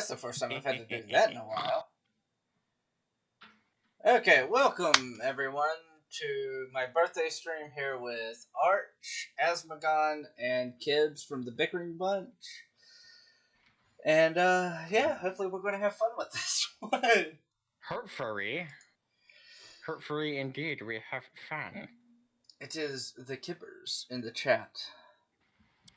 That's the first time I've had to do that in a while. Okay, welcome everyone to my birthday stream here with Arch, Asmogan, and Kibs from the Bickering Bunch. And yeah, hopefully we're going to have fun with this one. Hurtfurry indeed. We have fun. It is the Kibbers in the chat.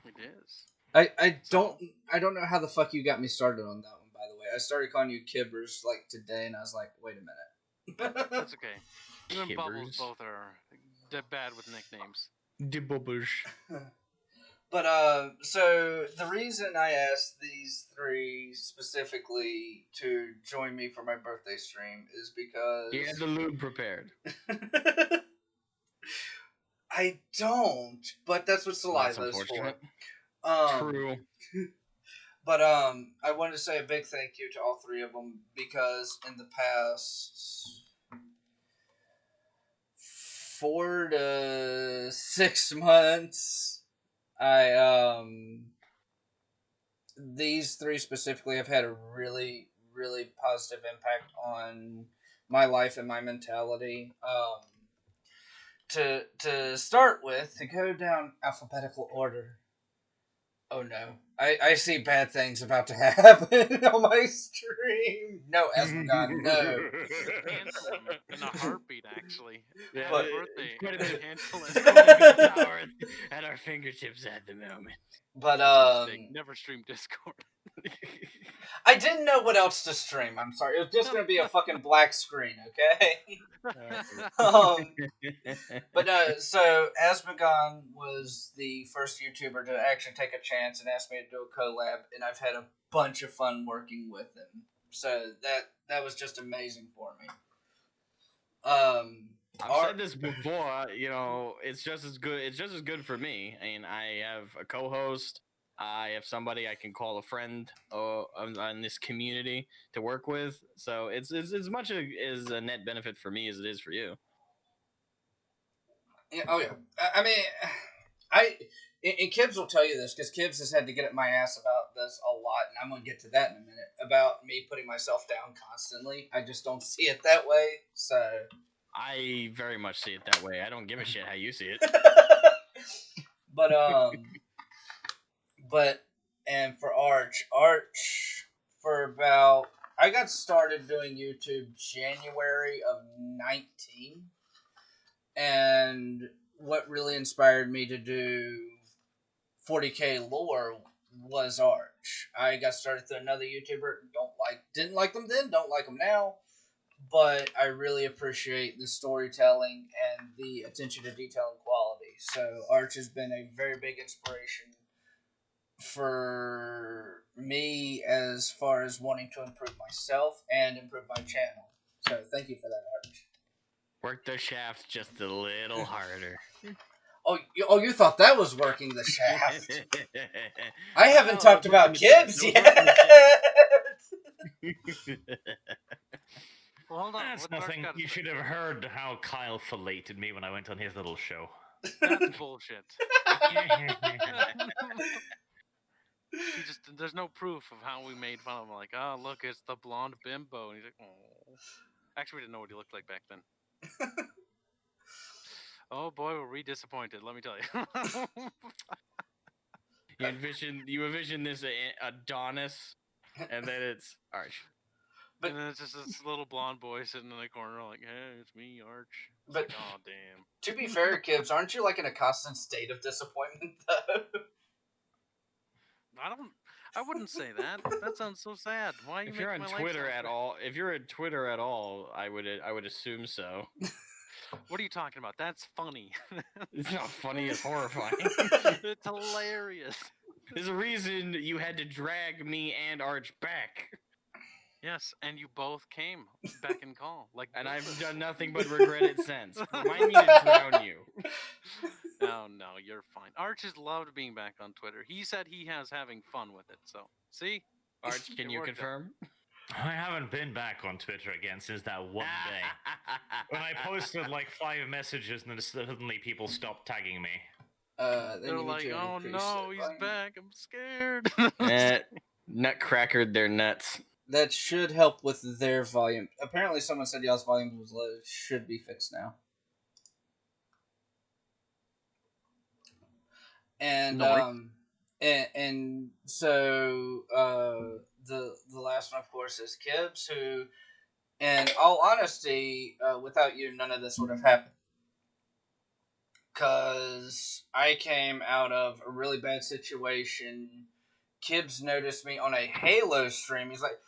It is. I don't know how the fuck you got me started on that one. By the way, I started calling you Kibbers like today, and I was like, wait a minute. That's okay. You and Bubbles Kibbers. both are bad with nicknames. The bubbles. But so the reason I asked these three specifically to join me for my birthday stream is because You had the lube prepared. I don't, but that's what That's saliva is for. unfortunate. True. But I wanted to say a big thank you to all three of them because in the past 4 to 6 months, these three specifically have had a really, really positive impact on my life and my mentality. To start with, to go down alphabetical order. Oh no. I see bad things about to happen on my stream. No, Asmogan, no. Cancel him in a heartbeat, actually. Yeah, But- birthday. quite a bit. Cancel It's it. quite a bit of power at our fingertips at the moment. But Mistake. Never stream Discord. I didn't know what else to stream. I'm sorry. It was just gonna be a fucking black screen, okay? But so Asmogan was the first YouTuber to actually take a chance and ask me to do a collab, and I've had a bunch of fun working with him. So that was just amazing for me. I've said this before, you know, it's just as good. It's just as good for me. I mean, I have a co-host. I have somebody I can call a friend on this community to work with. So it's as much as a net benefit for me as it is for you. Yeah, oh yeah. I mean, and Kibs will tell you this because Kibs has had to get at my ass about this a lot, and I'm gonna get to that in a minute about me putting myself down constantly. I just don't see it that way. So I very much see it that way. I don't give a shit how you see it. But and for Arch for about I got started doing YouTube January of 19, and what really inspired me to do 40k lore was Arch. I got started through another YouTuber. Didn't like them then, don't like them now, but I really appreciate the storytelling and the attention to detail and quality. So Arch has been a very big inspiration for me as far as wanting to improve myself and improve my channel. So thank you for that, Arch. Work the shaft just a little harder. Oh, you thought that was working the shaft. I haven't talked about Kibs yet. Well, hold on. That's what's Arch nothing. gotta You say? should have heard how Kyle filleted me when I went on his little show. That's bullshit. There's no proof of how we made fun of him. Like, oh, look, it's the blonde bimbo. And he's like, oh. Actually, we didn't know what he looked like back then. Oh boy, were we disappointed, let me tell you. You envision this Adonis, and then it's Arch. But- and then it's just this little blonde boy sitting in the corner like, hey, it's me, Arch. It's But- like, oh, damn. To be fair, Kibs, aren't you like in a constant state of disappointment though? I wouldn't say that. That sounds so sad. Why you If you're on making my life Twitter so at sad? all, if you're on Twitter at all, I would assume so. What are you talking about? That's funny. It's not funny, it's horrifying. It's hilarious. There's a reason you had to drag me and Arch back. Yes, and you both came back in call. Like, And both I've of- done nothing but regret it since. Remind me to drown you. No, you're fine. Arch has loved being back on Twitter. He said he has having fun with it. So, see? Arch, can It you worked out. confirm? I haven't been back on Twitter again since that one day. When I posted like 5 messages and then suddenly people stopped tagging me. Then They're you need like, to oh increase no, it he's by- back. I'm scared. nutcrackered their nuts. That should help with their volume. Apparently, someone said y'all's volume was low. It should be fixed now. And and so the last one, of course, is Kibs, who, in all honesty, without you, none of this would have happened. Because I came out of a really bad situation. Kibs noticed me on a Halo stream. He's like,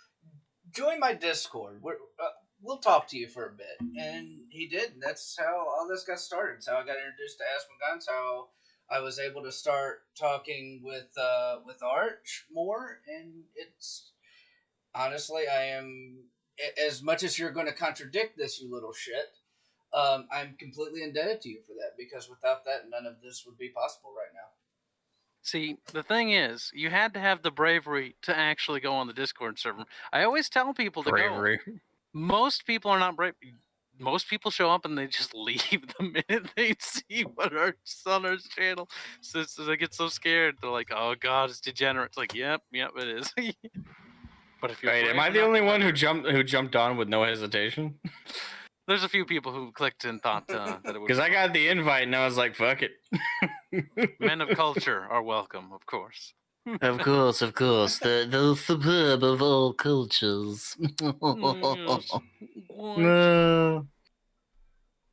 join my Discord. We'll talk to you for a bit. And he did. That's how all this got started. That's how I got introduced to Asmogan. That's how I was able to start talking with Arch more. And it's... Honestly, I am... As much as you're going to contradict this, you little shit, I'm completely indebted to you for that. Because without that, none of this would be possible right now. See, the thing is, you had to have the bravery to actually go on the Discord server. I always tell people to go. Most people are not brave. Most people show up and they just leave the minute they see what Arch's on our channel. So they get so scared. They're like, oh god, it's degenerate. It's like, yep, it is. But if you're Wait, am I the only one who jumped on with no hesitation? There's a few people who clicked and thought that it would. Because I got the invite and I was like, fuck it. Men of culture are welcome, of course. Of course. The superb of all cultures. No.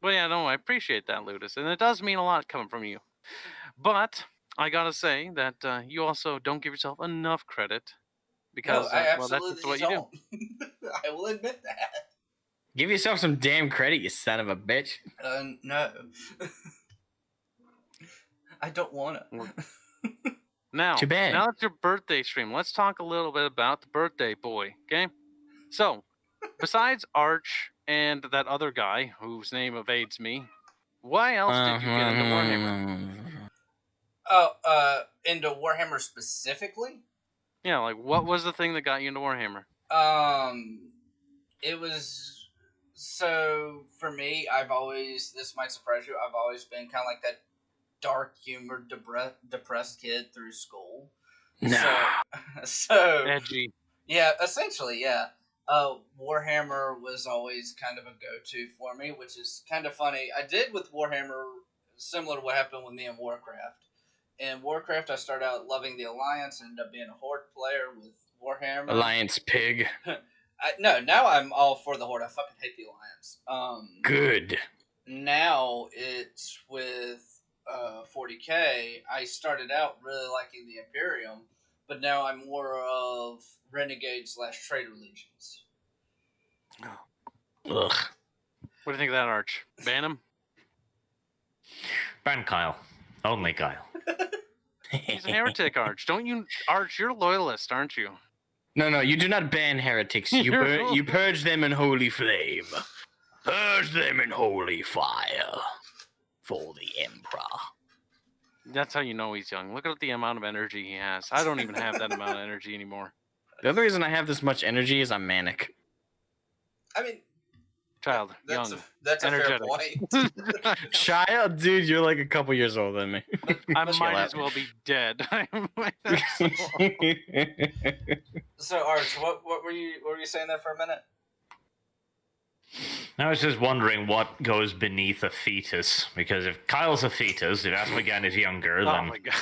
Well, yeah, no, I appreciate that, Ludus. And it does mean a lot coming from you. But I gotta say that you also don't give yourself enough credit. Because, no, that's what you do. I will admit that. Give yourself some damn credit, you son of a bitch. No. I don't want to. Now, Too bad. Now it's your birthday stream. Let's talk a little bit about the birthday boy, okay? So, besides Arch and that other guy whose name evades me, why else did you get into Warhammer? Oh, into Warhammer specifically? Yeah, like what was the thing that got you into Warhammer? It was... So, for me, this might surprise you, I've always been kind of like that dark humor, depressed kid through school. No. So Edgy. Yeah, essentially, yeah. Warhammer was always kind of a go-to for me, which is kind of funny. I did with Warhammer similar to what happened with me in Warcraft. In Warcraft, I started out loving the Alliance and ended up being a Horde player with Warhammer. Alliance pig. No, now I'm all for the Horde. I fucking hate the Alliance. Good. Now it's with 40k. I started out really liking the Imperium, but now I'm more of Renegade/Traitor Legions. Ugh. What do you think of that, Arch? Ban him? Ban Kyle. Only Kyle. He's a heretic, Arch. Don't you... Arch, you're a loyalist, aren't you? No, you do not ban heretics. You purge them in holy flame. Purge them in holy fire. For the Emperor. That's how you know he's young. Look at the amount of energy he has. I don't even have that amount of energy anymore. The other reason I have this much energy is I'm manic. I mean... Child, that's young, that's a fair energetic. point. Child, dude, you're like a couple years older than me. I might as well be dead. So, Arch, what were you saying there for a minute? I was just wondering what goes beneath a fetus, because if Kyle's a fetus, if Asmogan is younger, then... Oh my god.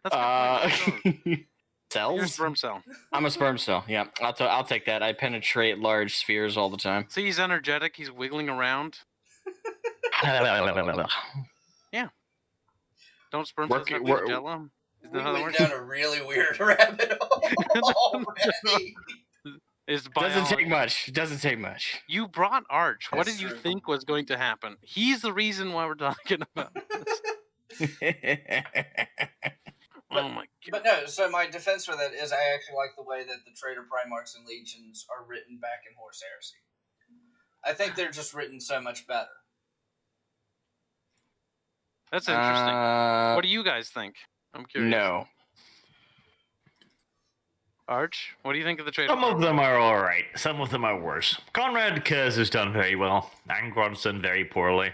That's Cells? You're a sperm cell. I'm a sperm cell, yeah. I'll take that. I penetrate large spheres all the time. See, he's energetic. He's wiggling around. Yeah. Don't sperm cells have flagella? Is that how that We works? went down a really weird rabbit hole already. Doesn't take much. You brought Arch. What That's did you true. think was going to happen? He's the reason why we're talking about this. Oh my god. But no, so my defense for that is I actually like the way that the Traitor Primarchs and Legions are written back in Horse Heresy. I think they're just written so much better. That's interesting. What do you guys think? I'm curious. No. Arch, what do you think of the Traitor Some of them are alright, some of them are worse. Conrad Kez has done very well. Angron's done very poorly.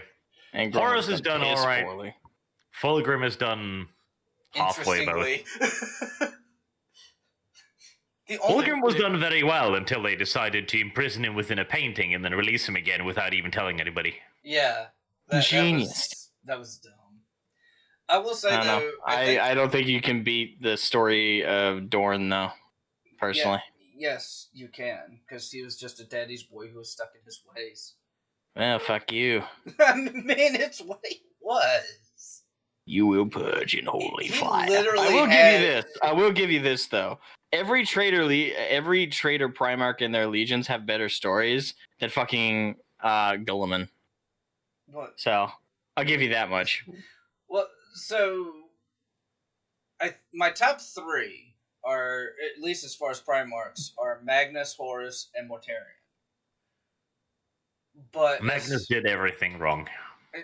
Horus has done alright. Fulgrim has done halfway about. Interestingly. Holgrim was done very well until they decided to imprison him within a painting and then release him again without even telling anybody. Yeah. Genius. That was dumb. I will say, though... I don't think you can beat the story of Dorn, though, personally. Yeah, yes, you can, because he was just a daddy's boy who was stuck in his ways. Well, fuck you. I mean, it's what he was. You will purge in holy fire. Literally I will give you this, though. Every traitor Primarch in their legions have better stories than fucking Gulliman. What? So I'll give you that much. Well, so my top 3 are, at least as far as Primarchs, are Magnus, Horus, and Mortarion. But Magnus did everything wrong.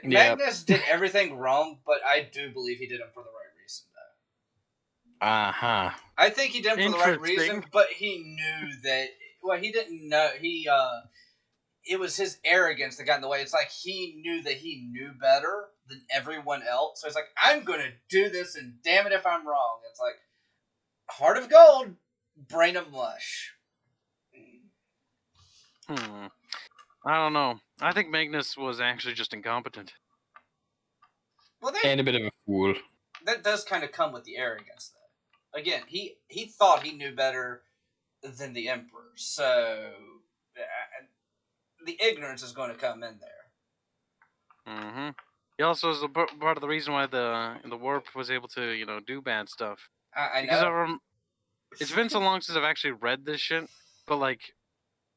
Magnus did everything wrong, but I do believe he did them for the right reason, though. Uh-huh. I think he did them for the right reason, but he knew that... Well, he didn't know... It was his arrogance that got in the way. It's like he knew that he knew better than everyone else. So it's like, I'm going to do this, and damn it if I'm wrong. It's like, heart of gold, brain of mush. I don't know. I think Magnus was actually just incompetent. Well, and a bit of a fool. That does kind of come with the arrogance, though. Again, he thought he knew better than the Emperor. So... the ignorance is going to come in there. Mm-hmm. He also is a part of the reason why the warp was able to, do bad stuff. I know. Because it's been so long since I've actually read this shit, but like,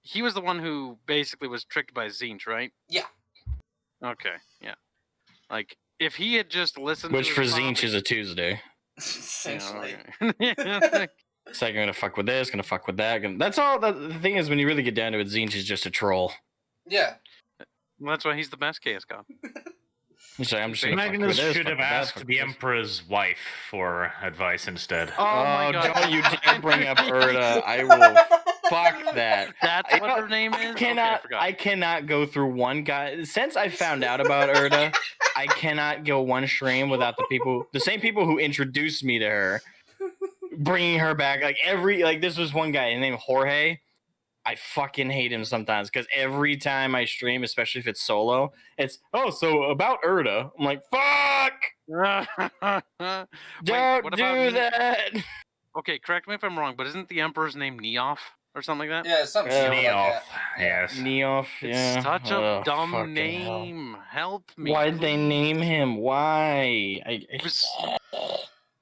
he was the one who basically was tricked by Tzeentch, right? Yeah. Okay. Yeah. Like, if he had just listened, which to for Tzeentch is a Tuesday. Essentially. It's like, I'm gonna fuck with this, gonna fuck with that. That's all. The thing is, when you really get down to it, Tzeentch is just a troll. Yeah. Well, that's why he's the best Chaos God. I'm just Magnus should have asked the Emperor's wife for advice instead. Oh my God! Don't you dare bring up Erda. I will fuck that. That's what her name is? I cannot go through one guy. Since I found out about Erda, I cannot go one stream without the same people who introduced me to her, bringing her back. This was one guy named Jorge. I fucking hate him sometimes because every time I stream, especially if it's solo, it's so about Erda. I'm like, fuck! Don't do that. Okay, correct me if I'm wrong, but isn't the Emperor's name Neof or something like that? Yeah, something Neof. like that. Yes. Neof. Yeah. It's such a dumb name. Help me. Why'd they name him? Why?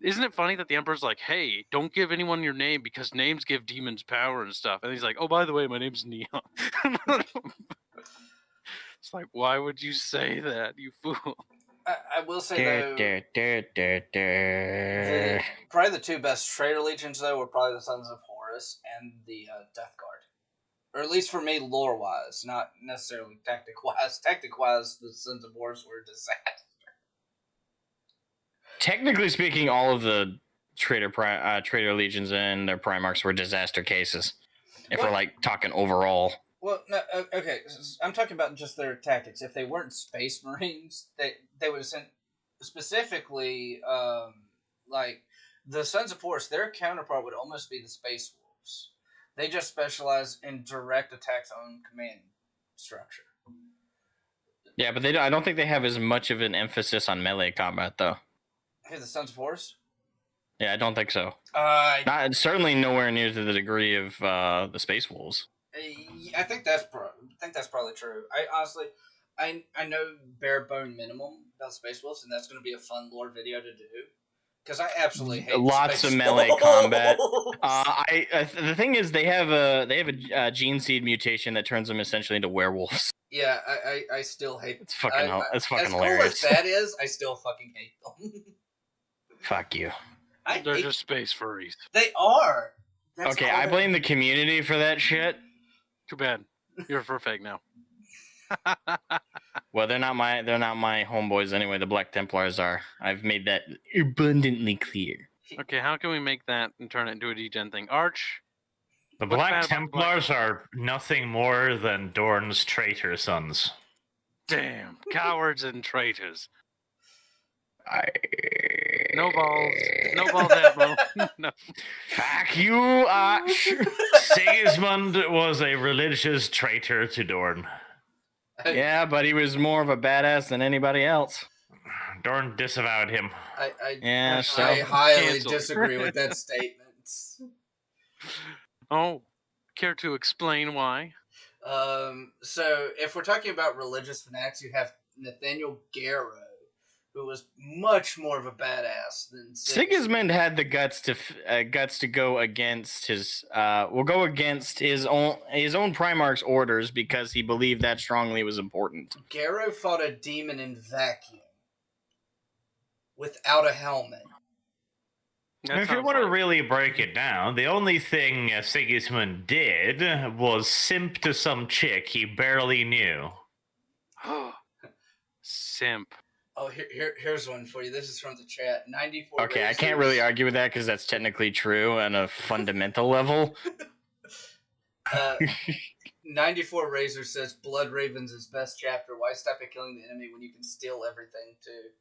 Isn't it funny that the Emperor's like, hey, don't give anyone your name because names give demons power and stuff. And he's like, oh, by the way, my name's Neon. It's like, why would you say that, you fool? I will say, though, probably the 2 best traitor legions, though, were probably the Sons of Horus and the Death Guard. Or at least for me, lore-wise, not necessarily tactic-wise. Tactic-wise, the Sons of Horus were a disaster. Technically speaking, all of the traitor legions and their Primarchs were disaster cases. If we're talking overall. Well, no, okay. I'm talking about just their tactics. If they weren't Space Marines, they would have sent specifically the Sons of Horus. Their counterpart would almost be the Space Wolves. They just specialize in direct attacks on command structure. Yeah, but I don't think they have as much of an emphasis on melee combat, though. Hey, the Sons of Horus? Yeah, I don't think so. Certainly nowhere near to the degree of the Space Wolves. I think that's probably true. I know bare bone minimum about Space Wolves, and that's going to be a fun lore video to do. Because I absolutely hate lots of melee combat. The thing is, they have a gene seed mutation that turns them essentially into werewolves. Yeah, I still hate. It's fucking hilarious. Cool as that is, I still fucking hate them. Fuck you. They're just space furries. They are. Okay, I blame the community for that shit. Too bad. You're a fur fag now. Well, they're not my homeboys anyway. The Black Templars are. I've made that abundantly clear. Okay, how can we make that and turn it into a degen thing? Arch? The Black Templars are nothing more than Dorn's traitor sons. Damn, cowards and traitors. No balls. No balls, Admiral. No. Fuck you, Sigismund was a religious traitor to Dorn. Yeah, but he was more of a badass than anybody else. Dorn disavowed him. Yeah, so I highly Cancelled. disagree with that statement. Oh, care to explain why? So if we're talking about religious fanatics, you have Nathaniel Garrow, who was much more of a badass than Sigismund had the guts to go against his own Primarch's orders because he believed that strongly was important. Garrow fought a demon in vacuum without a helmet. If you want to really break it down, the only thing Sigismund did was simp to some chick he barely knew. Simp. Oh, here's one for you. This is from the chat. 94. Okay, I can't really argue with that because that's technically true on a fundamental level. 94 Razor says Blood Ravens is best chapter. Why stop at killing the enemy when you can steal everything too?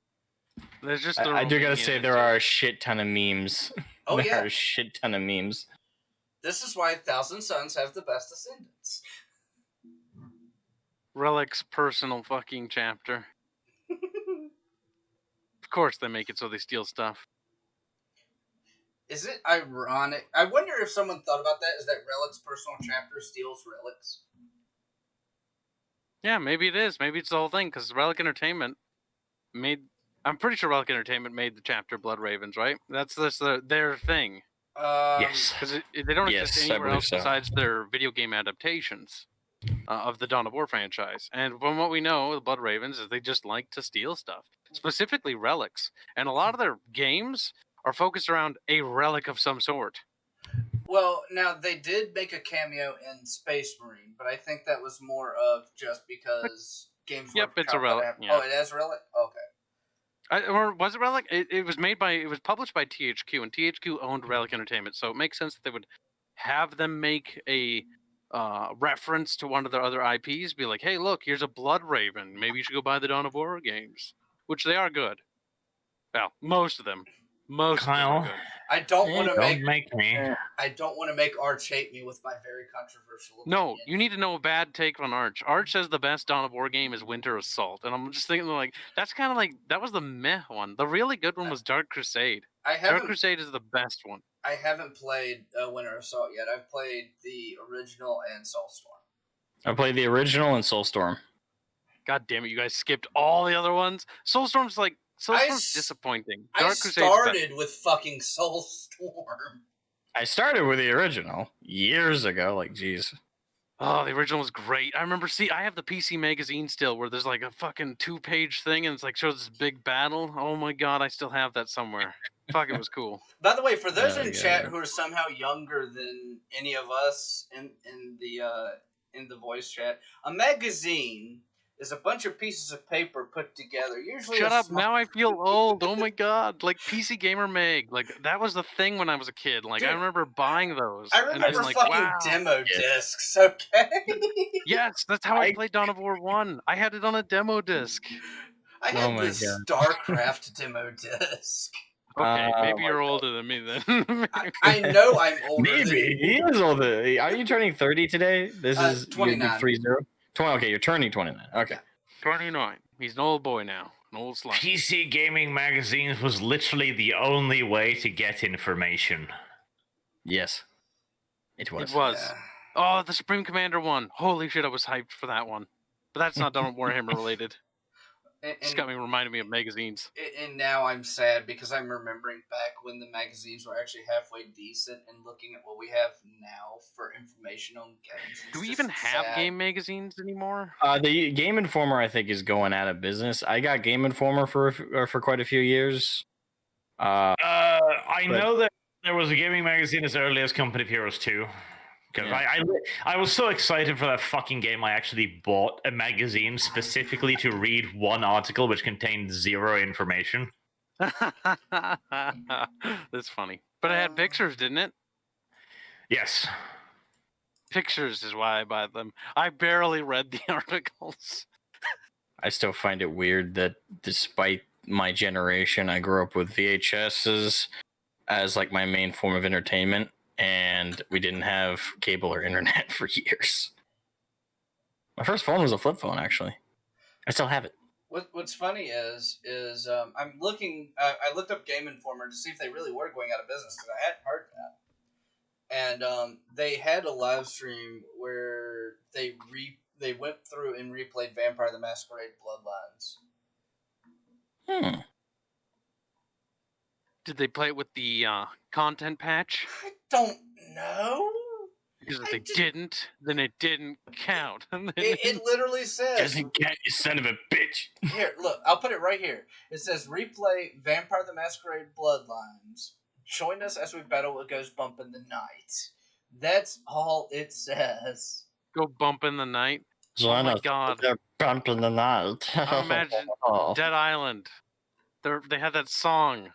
There's just I do gotta say there are a shit ton of memes. Oh there yeah, are a shit ton of memes. This is why Thousand Sons have the best ascendants. Relic's personal fucking chapter. Of course they make it so they steal stuff. Is it ironic? I wonder if someone thought about that. Is that Relic's personal chapter steals relics? Yeah, maybe it is. Maybe it's the whole thing because Relic Entertainment made. I'm pretty sure Relic Entertainment made the chapter Blood Ravens, right? That's their thing. Yes, because they don't exist anywhere else besides their video game adaptations of the Dawn of War franchise. And from what we know, the Blood Ravens is they just like to steal stuff, specifically relics, and a lot of their games are focused around a relic of some sort. Well, now they did make a cameo in Space Marine, but I think that was more of just because games. Yep, it's a relic. Yeah. Oh, it has relic. Okay. Or was it Relic? It was published by THQ, and THQ owned Relic Entertainment, so it makes sense that they would have them make a reference to one of their other IPs. Be like, hey, look, here's a Blood Raven. Maybe you should go buy the Dawn of War games, which they are good. Well, most of them. Most Kyle, of them are good. I don't want to make me. I don't want to make Arch hate me with my very controversial opinion. No, you need to know a bad take on Arch. Arch says the best Dawn of War game is Winter Assault, and I'm just thinking like that's kind of like that was the meh one. The really good one was Dark Crusade. Dark Crusade is the best one. I haven't played Winter Assault yet. I've played the original and Soulstorm. I played the original and Soulstorm. God damn it, you guys skipped all the other ones. Soulstorm's disappointing. I started with fucking Soulstorm. I started with the original years ago. Like, jeez. Oh, the original was great. I remember. I have the PC magazine still, where there's like a fucking 2-page thing, and it's like shows this big battle. Oh my god, I still have that somewhere. Fuck, it was cool. By the way, for those in chat who are somehow younger than any of us in the voice chat, a magazine is a bunch of pieces of paper put together. Usually, shut up! Now I feel old. Oh my god! Like PC Gamer Mag, like that was the thing when I was a kid. Like, dude, I remember buying those. I remember fucking demo discs. Okay. Yes, that's how I played Dawn of War 1. I had it on a demo disc. I had this StarCraft demo disc. Okay, maybe you're older than me then. I know I'm older. Maybe he is older. Are you turning 30 today? This is 29. 30. 20. Okay, you're turning 29. Okay. 29. He's an old boy now. An old slime. PC Gaming Magazines was literally the only way to get information. Yes. It was. It was. Yeah. Oh, the Supreme Commander one. Holy shit, I was hyped for that one. But that's not Dawn of Warhammer related. It's got me reminding me of magazines. And now I'm sad because I'm remembering back when the magazines were actually halfway decent and looking at what we have now for information on games. Do we even have game magazines anymore? The Game Informer, I think, is going out of business. I got Game Informer for quite a few years. I know that there was a gaming magazine as early as Company of Heroes 2. Because I was so excited for that fucking game, I actually bought a magazine specifically to read one article which contained zero information. That's funny. But it had pictures, didn't it? Yes. Pictures is why I buy them. I barely read the articles. I still find it weird that despite my generation. I grew up with VHSs as like my main form of entertainment, and we didn't have cable or internet for years. My first phone was a flip phone, actually. I still have it. What's funny is I'm looking. I looked up Game Informer to see if they really were going out of business because I hadn't heard that. And they had a live stream where they went through and replayed Vampire the Masquerade Bloodlines. Did they play it with the content patch? I don't know. Because if they didn't, then it didn't count. It literally says... Doesn't count, you son of a bitch. Here, look, I'll put it right here. It says, replay Vampire the Masquerade Bloodlines. Join us as we battle what goes bump in the night. That's all it says. Go bump in the night? Join oh my god. Bump in the night. Imagine Dead Island. They had that song.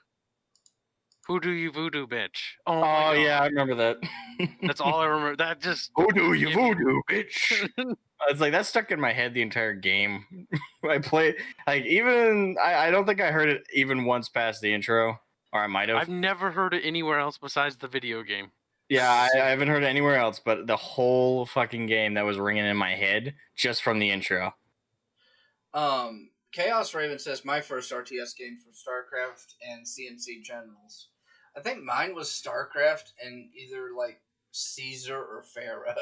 Voodoo you voodoo bitch. Oh yeah, I remember that. That's all I remember. That just voodoo you voodoo bitch. It's like that stuck in my head the entire game. I play like even I don't think I heard it even once past the intro, or I might have. I've never heard it anywhere else besides the video game. Yeah, I haven't heard it anywhere else, but the whole fucking game that was ringing in my head just from the intro. Chaos Raven says my first RTS game for StarCraft and CNC Generals. I think mine was StarCraft and either like Caesar or Pharaoh.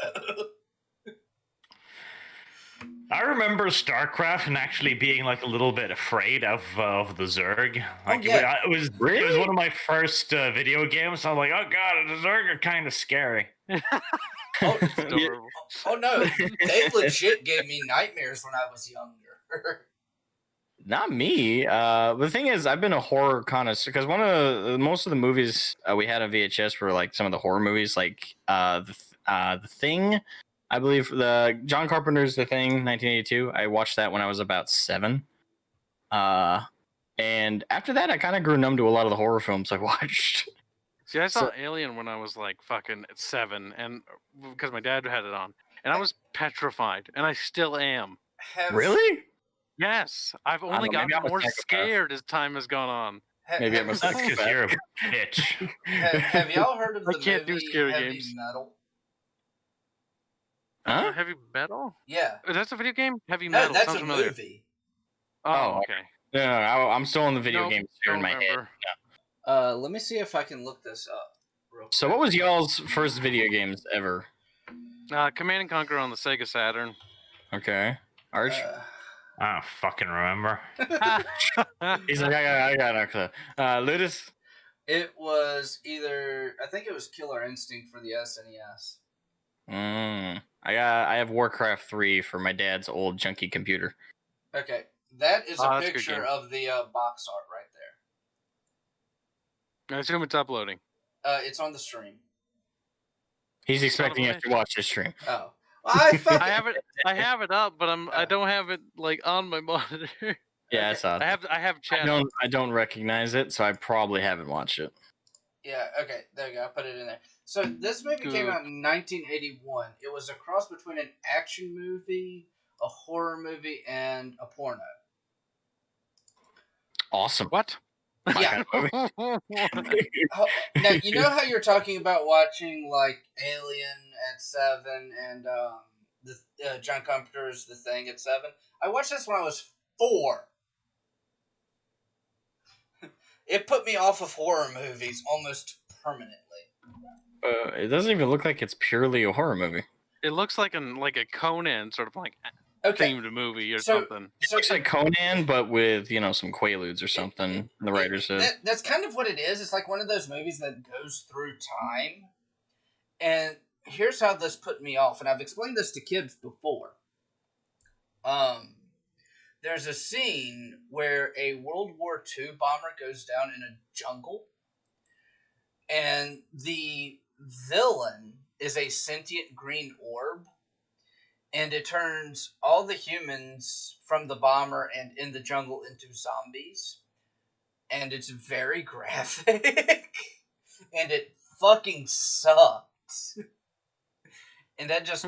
I remember StarCraft and actually being like a little bit afraid of the Zerg. Like, it was one of my first video games. I was like, oh god, the Zerg are kind of scary. Oh no, they legit gave me nightmares when I was younger. Not me. The thing is, I've been a horror connoisseur because most of the movies we had on VHS were like some of the horror movies, like the Thing. I believe the John Carpenter's The Thing, 1982. I watched that when I was about 7. And after that, I kind of grew numb to a lot of the horror films I watched. See, I saw Alien when I was like fucking 7, and because my dad had it on, and I was petrified, and I still am. Really? Yes, I've only gotten more scared as time has gone on. Maybe I'm a psychopath. Because you're a bitch. Have y'all heard of the can't movie do scary Heavy games. Metal? Huh? Heavy Metal? Yeah. That's a video game? Heavy Metal. No, that's sounds a familiar. movie. Oh, okay. No, I'm still in the video games here in my remember. head. Let me see if I can look this up. Real quick. So, what was y'all's first video games ever? Command and Conquer on the Sega Saturn. Okay, Arch. I don't fucking remember. He's like, I got Ludus. It was either I think it was Killer Instinct for the SNES. I have Warcraft 3 for my dad's old junky computer. Okay, that is a that's a good picture game. of the box art right there. I assume it's uploading. It's on the stream. He's expecting us to watch this stream. Oh, I have it up, but I don't have it like on my monitor. Yeah, I saw it. I have chat. I don't recognize it, so I probably haven't watched it. Yeah, okay, there you go. I put it in there. So this movie came out in 1981. It was a cross between an action movie, a horror movie, and a porno. Awesome. What? Yeah. Now, you know how you're talking about watching like Alien at 7 and the John Carpenter's The Thing at 7? I watched this when I was 4. It put me off of horror movies almost permanently. It doesn't even look like it's purely a horror movie. It looks like a Conan sort of like themed movie or something. It looks like Conan, but with some Quaaludes or something. The writer said that's kind of what it is. It's like one of those movies that goes through time. And here's how this put me off, and I've explained this to Kibs before. There's a scene where a World War II bomber goes down in a jungle, and the villain is a sentient green orb, and it turns all the humans from the bomber and in the jungle into zombies, and it's very graphic, and it fucking sucked. And that just,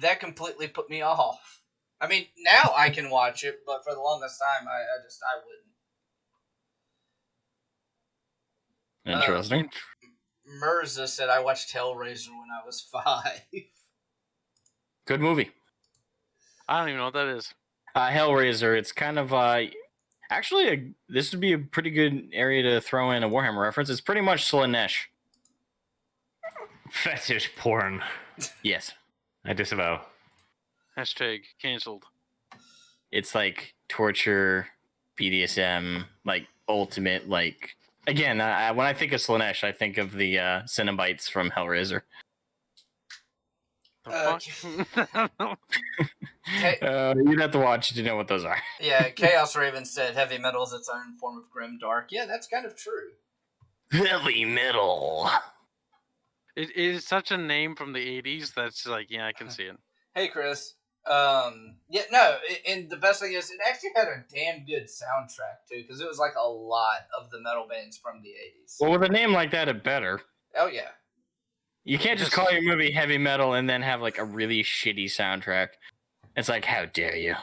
that completely put me off. I mean, now I can watch it, but for the longest time, I wouldn't. Interesting. Mirza said I watched Hellraiser when I was 5. Good movie. I don't even know what that is. Hellraiser. It's kind of actually this would be a pretty good area to throw in a Warhammer reference. It's pretty much Slanesh. Fetish porn. Yes. I disavow. Hashtag canceled. It's like torture, BDSM, like ultimate, like again. When I think of Slanesh, I think of the Cenobites from Hellraiser. You'd have to watch to know what those are. Yeah, Chaos Raven said heavy metal is its own form of grimdark. Yeah, that's kind of true. Heavy metal. It is such a name from the 80s that's like, yeah, I can see it. Hey, Chris. And the best thing is, it actually had a damn good soundtrack, too, because it was like a lot of the metal bands from the 80s. Well, with a name like that, it better. Oh, yeah. You can't just call your movie heavy metal and then have like a really shitty soundtrack. It's like, how dare you?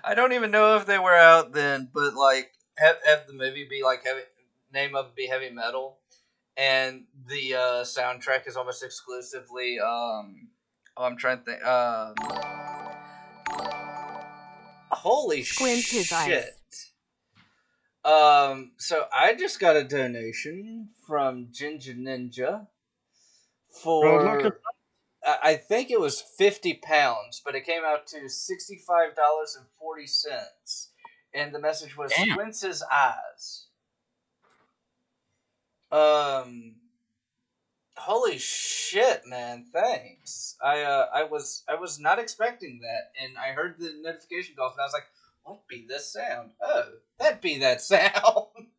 I don't even know if they were out then, but like have the movie be like heavy metal, and the soundtrack is almost exclusively I'm trying to think holy shit. So I just got a donation from Ginger Ninja for I think it was £50, but it came out to $65.40, and the message was squints his eyes. Holy shit, man! Thanks. I was not expecting that, and I heard the notification go off, and I was like, "What be this sound? Oh, that be that sound."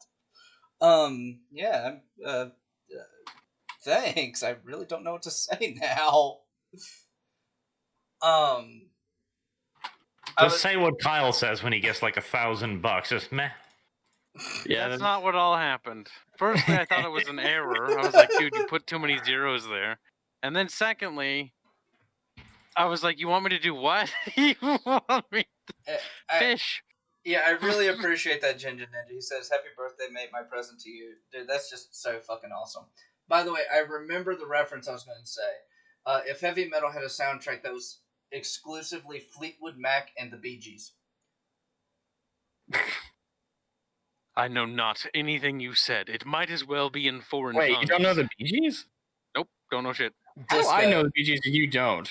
Yeah. Thanks. I really don't know what to say now. Just say what Kyle says when he gets like $1,000. Just meh. Yeah, that's not what all happened. Firstly, I thought it was an error. I was like, dude, you put too many zeros there. And then secondly, I was like, you want me to do what? You want me to fish? Yeah, I really appreciate that, Ginger Ninja. He says, happy birthday, mate, my present to you. Dude, that's just so fucking awesome. By the way, I remember the reference I was going to say. If heavy metal had a soundtrack that was exclusively Fleetwood Mac and the Bee Gees. I know not anything you said. It might as well be in foreign tongues. Wait, you don't know the Bee Gees? Nope, don't know shit. How do I know the Bee Gees and you don't?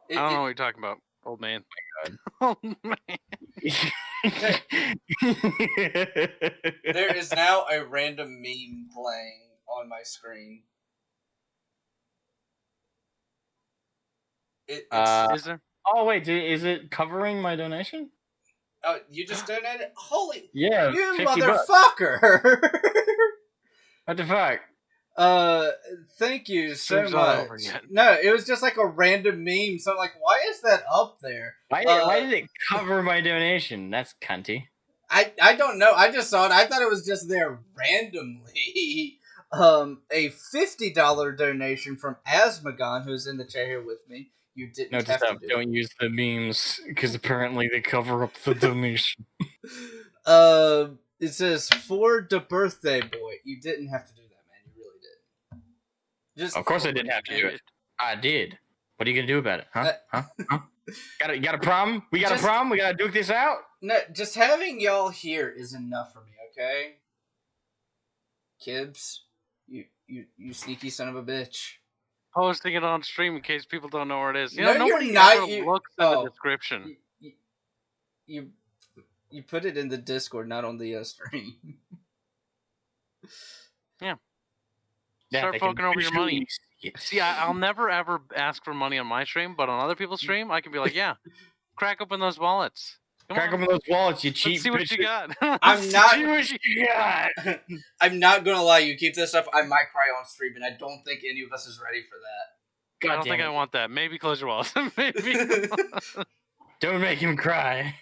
I don't know what you're talking about, old man. Oh my god. There is now a random meme playing on my screen. Is there? Oh wait, is it covering my donation? Oh, you just donated? Holy, yeah, you motherfucker! What the fuck? Thank you so much. No, it was just like a random meme. So I'm like, why is that up there? Why did it cover my donation? That's cunty. I don't know. I just saw it. I thought it was just there randomly. A $50 donation from Asmogan, who's in the chair here with me. You didn't have to do don't use the memes because apparently they cover up the donation. It says for the birthday boy. You didn't have to do that, man. You really did. Of course I didn't have to do it. I did. What are you gonna do about it? Huh? You got a problem? We got a problem? We gotta duke this out? No, just having y'all here is enough for me, okay? Kibs, you sneaky son of a bitch. Posting it on stream in case people don't know where it is. Nobody ever looks in the description. You put it in the Discord, not on the stream. Yeah. Start poking over your money. See, I'll never ever ask for money on my stream, but on other people's stream, I can be like, yeah, crack open those wallets. Crack open those wallets, you cheap. Let's see what you got. I'm not gonna lie. You keep this up, I might cry on stream, and I don't think any of us is ready for that. I don't think I want that. Maybe close your walls. Maybe. Don't make him cry.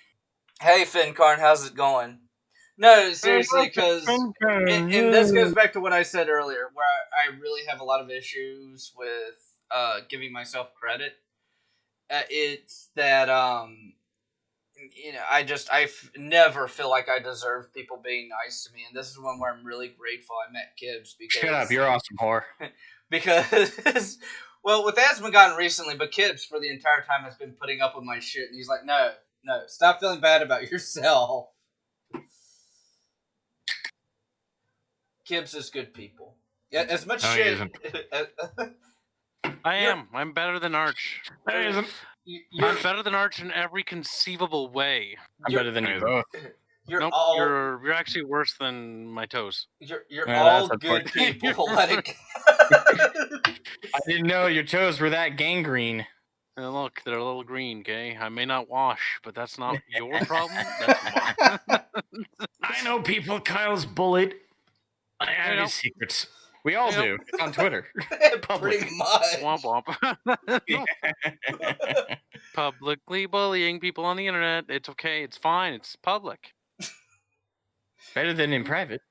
Hey, Fincarn, how's it going? No, seriously, because and this goes back to what I said earlier, where I really have a lot of issues with giving myself credit. It's that never feel like I deserve people being nice to me, and this is one where I'm really grateful I met Kibs because. Shut up, you're awesome, whore. Because, well, with Asmogan recently, but Kibs for the entire time has been putting up with my shit, and he's like, no, stop feeling bad about yourself. Kibs is good people. Yeah, as much shit. I'm better than Arch. I'm better than Arch in every conceivable way. I'm better than you both. You're actually worse than my toes. You're all good people. Let it go. I didn't know your toes were that gangrene. Look, they're a little green, okay? I may not wash, but that's not your problem. That's mine. I know people Kyle's bullied. I have his secrets. We all do. It's on Twitter. Pretty much. Womp womp. Publicly bullying people on the internet. It's okay. It's fine. It's public. Better than in private.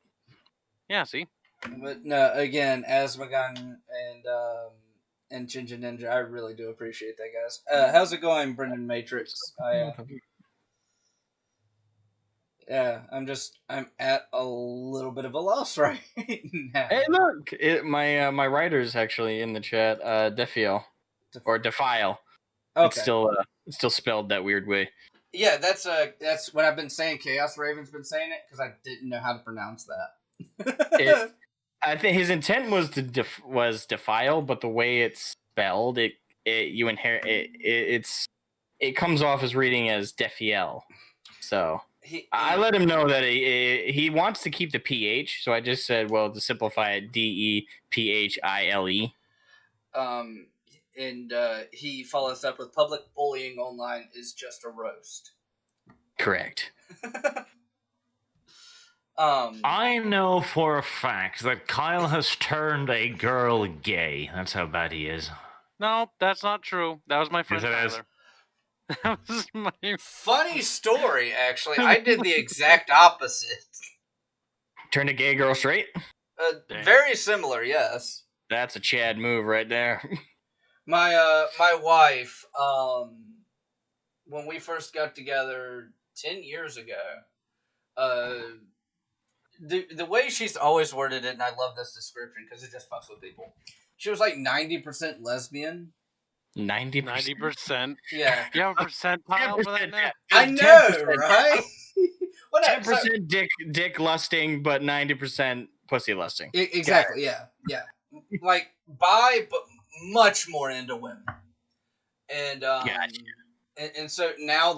Yeah, see? But no, again, Asmogan and Ginger Ninja, I really do appreciate that, guys. How's it going, Brendan Matrix? I'm at a little bit of a loss right now. Hey, look! My writer's actually in the chat. Defiel. Or Defile. Okay. It's still spelled that weird way. Yeah, that's what I've been saying. Chaos Raven's been saying it, because I didn't know how to pronounce that. I think his intent was was defile, but the way it's spelled, it comes off as reading as Defiel. So I let him know that he wants to keep the PH, so I just said, well, to simplify it, DEPHILE. And he follows up with public bullying online is just a roast. Correct. I know for a fact that Kyle has turned a girl gay. That's how bad he is. No, that's not true. That was my friend Tyler. That was my funny story, actually. I did the exact opposite. Turned a gay girl straight? Very similar, yes. That's a Chad move right there. My wife, when we first got together 10 years ago, the way she's always worded it, and I love this description because it just fucks with people. She was like 90% lesbian. 90%? Yeah. You have a percentile for that now? I know, right? 10% dick lusting, but 90% pussy lusting. Exactly, yeah. Like, bi, but much more into women. And, and so now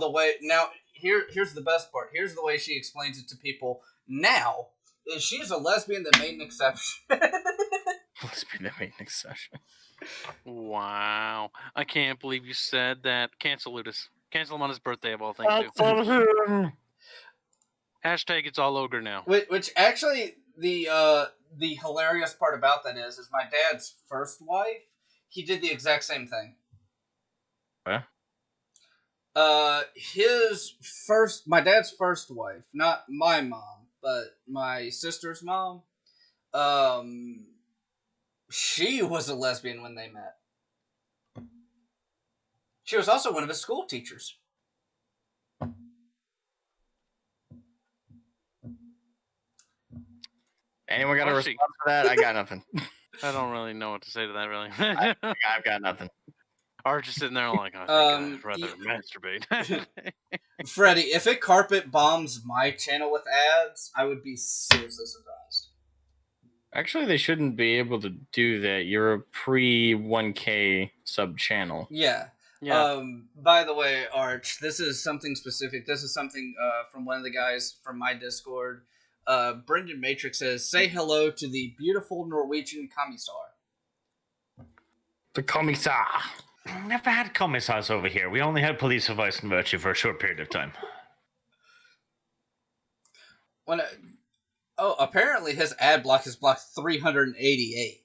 here's the best part. Here's the way she explains it to people now, is she's a lesbian that made an exception. Lesbian that made an exception. Wow. I can't believe you said that. Cancel Ludus. Cancel him on his birthday of all things, too. Hashtag it's all ogre now. Which actually, the hilarious part about that is my dad's first wife, he did the exact same thing. What? My dad's first wife, not my mom, but my sister's mom, she was a lesbian when they met. She was also one of his school teachers. Anyone got a response for that? I got nothing. I don't really know what to say to that, really. I've got nothing. Arch is sitting there like, I'd rather masturbate. Freddie, if it carpet bombs my channel with ads, I would be seriously surprised. Actually, they shouldn't be able to do that. You're a pre-1K sub-channel. Yeah. By the way, Arch, this is something specific. This is something from one of the guys from my Discord. Brendan Matrix says, say hello to the beautiful Norwegian commissar. The commissar. Never had commissars over here. We only had police of vice and virtue for a short period of time. Apparently his ad block is blocked 388.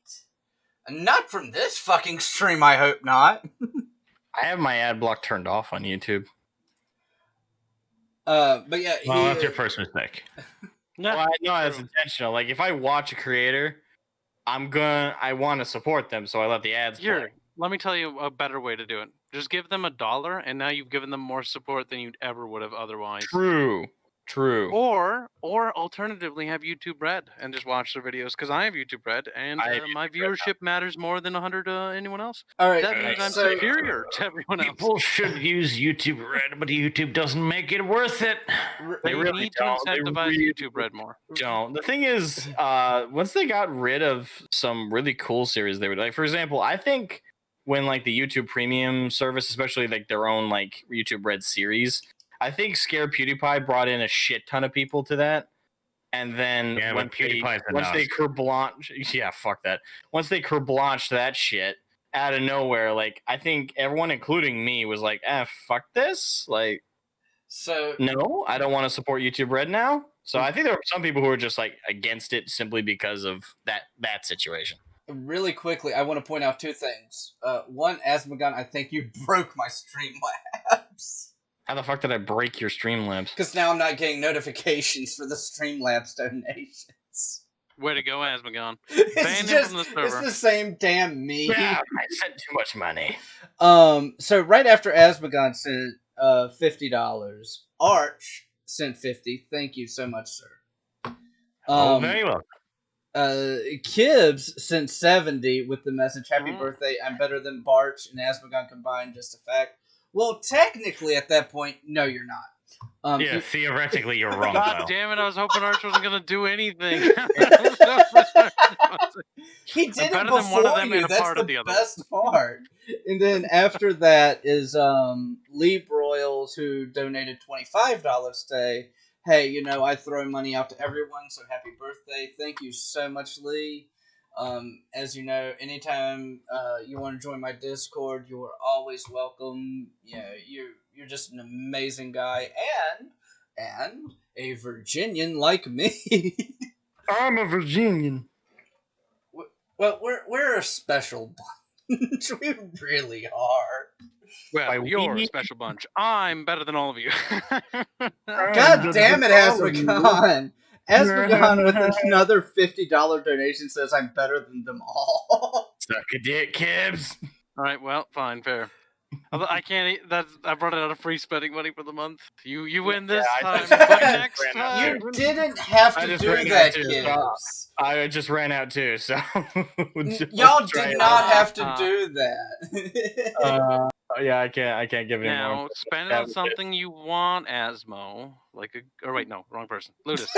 Not from this fucking stream, I hope not. I have my ad block turned off on YouTube. But yeah, that's your first mistake. No, it's intentional. Like, if I watch a creator, I want to support them, so I let the ads play. Let me tell you a better way to do it. Just give them $1, and now you've given them more support than you'd ever would have otherwise. True. Or alternatively, have YouTube Red and just watch their videos, because I have YouTube Red, and my viewership matters more than 100 anyone else. All right, that means I'm superior to everyone else. People should use YouTube Red, but YouTube doesn't make it worth it. They really need to incentivize YouTube Red more. Don't. The thing is, once they got rid of some really cool series, they were like, for example, I think when like the YouTube Premium service, especially like their own like YouTube Red series, I think Scare PewDiePie brought in a shit ton of people to that. And then once they carte blanche, fuck that. Once they carte blanche that shit out of nowhere, like I think everyone, including me, was like, fuck this. Like, so no, I don't want to support YouTube Red now. So I think there were some people who were just like against it simply because of that situation. Really quickly, I want to point out two things. One, Asmogan, I think you broke my Streamlabs. How the fuck did I break your Streamlabs? Because now I'm not getting notifications for the Streamlabs donations. Way to go, Asmogan. Ban him from the server. It's the same damn me. Yeah, I sent too much money. So right after Asmogan sent $50, Arch sent $50. Thank you so much, sir. Very well. Kibs sent $70 with the message, "Happy birthday, I'm better than Barch and Asmogan combined, just a fact." Well, technically, at that point, no, you're not. Theoretically, you're wrong. God damn it, I was hoping Arch wasn't going to do anything. He did it before you. That's the best part. And then after that is Lee Broyles, who donated $25 today. Hey, I throw money out to everyone, so happy birthday. Thank you so much, Lee. As you know, anytime you want to join my Discord, you are always welcome. You're just an amazing guy, and a Virginian like me. I'm a Virginian. Well, we're a special bunch. We really are. Well, you're a special bunch. I'm better than all of you. God damn it, Asmogan. Asmogan with another $50 donation says I'm better than them all. Suck a dick, Kibs. All right, well, fine, fair. I can't. I've run out of free spending money for the month. You win this time, but next time you didn't have to do that, Kibs. I just ran out too, so y'all did not have to do that. Yeah, I can't give it any more. Now, spend it on something you want, Asmo. Wait, no, wrong person. Ludus.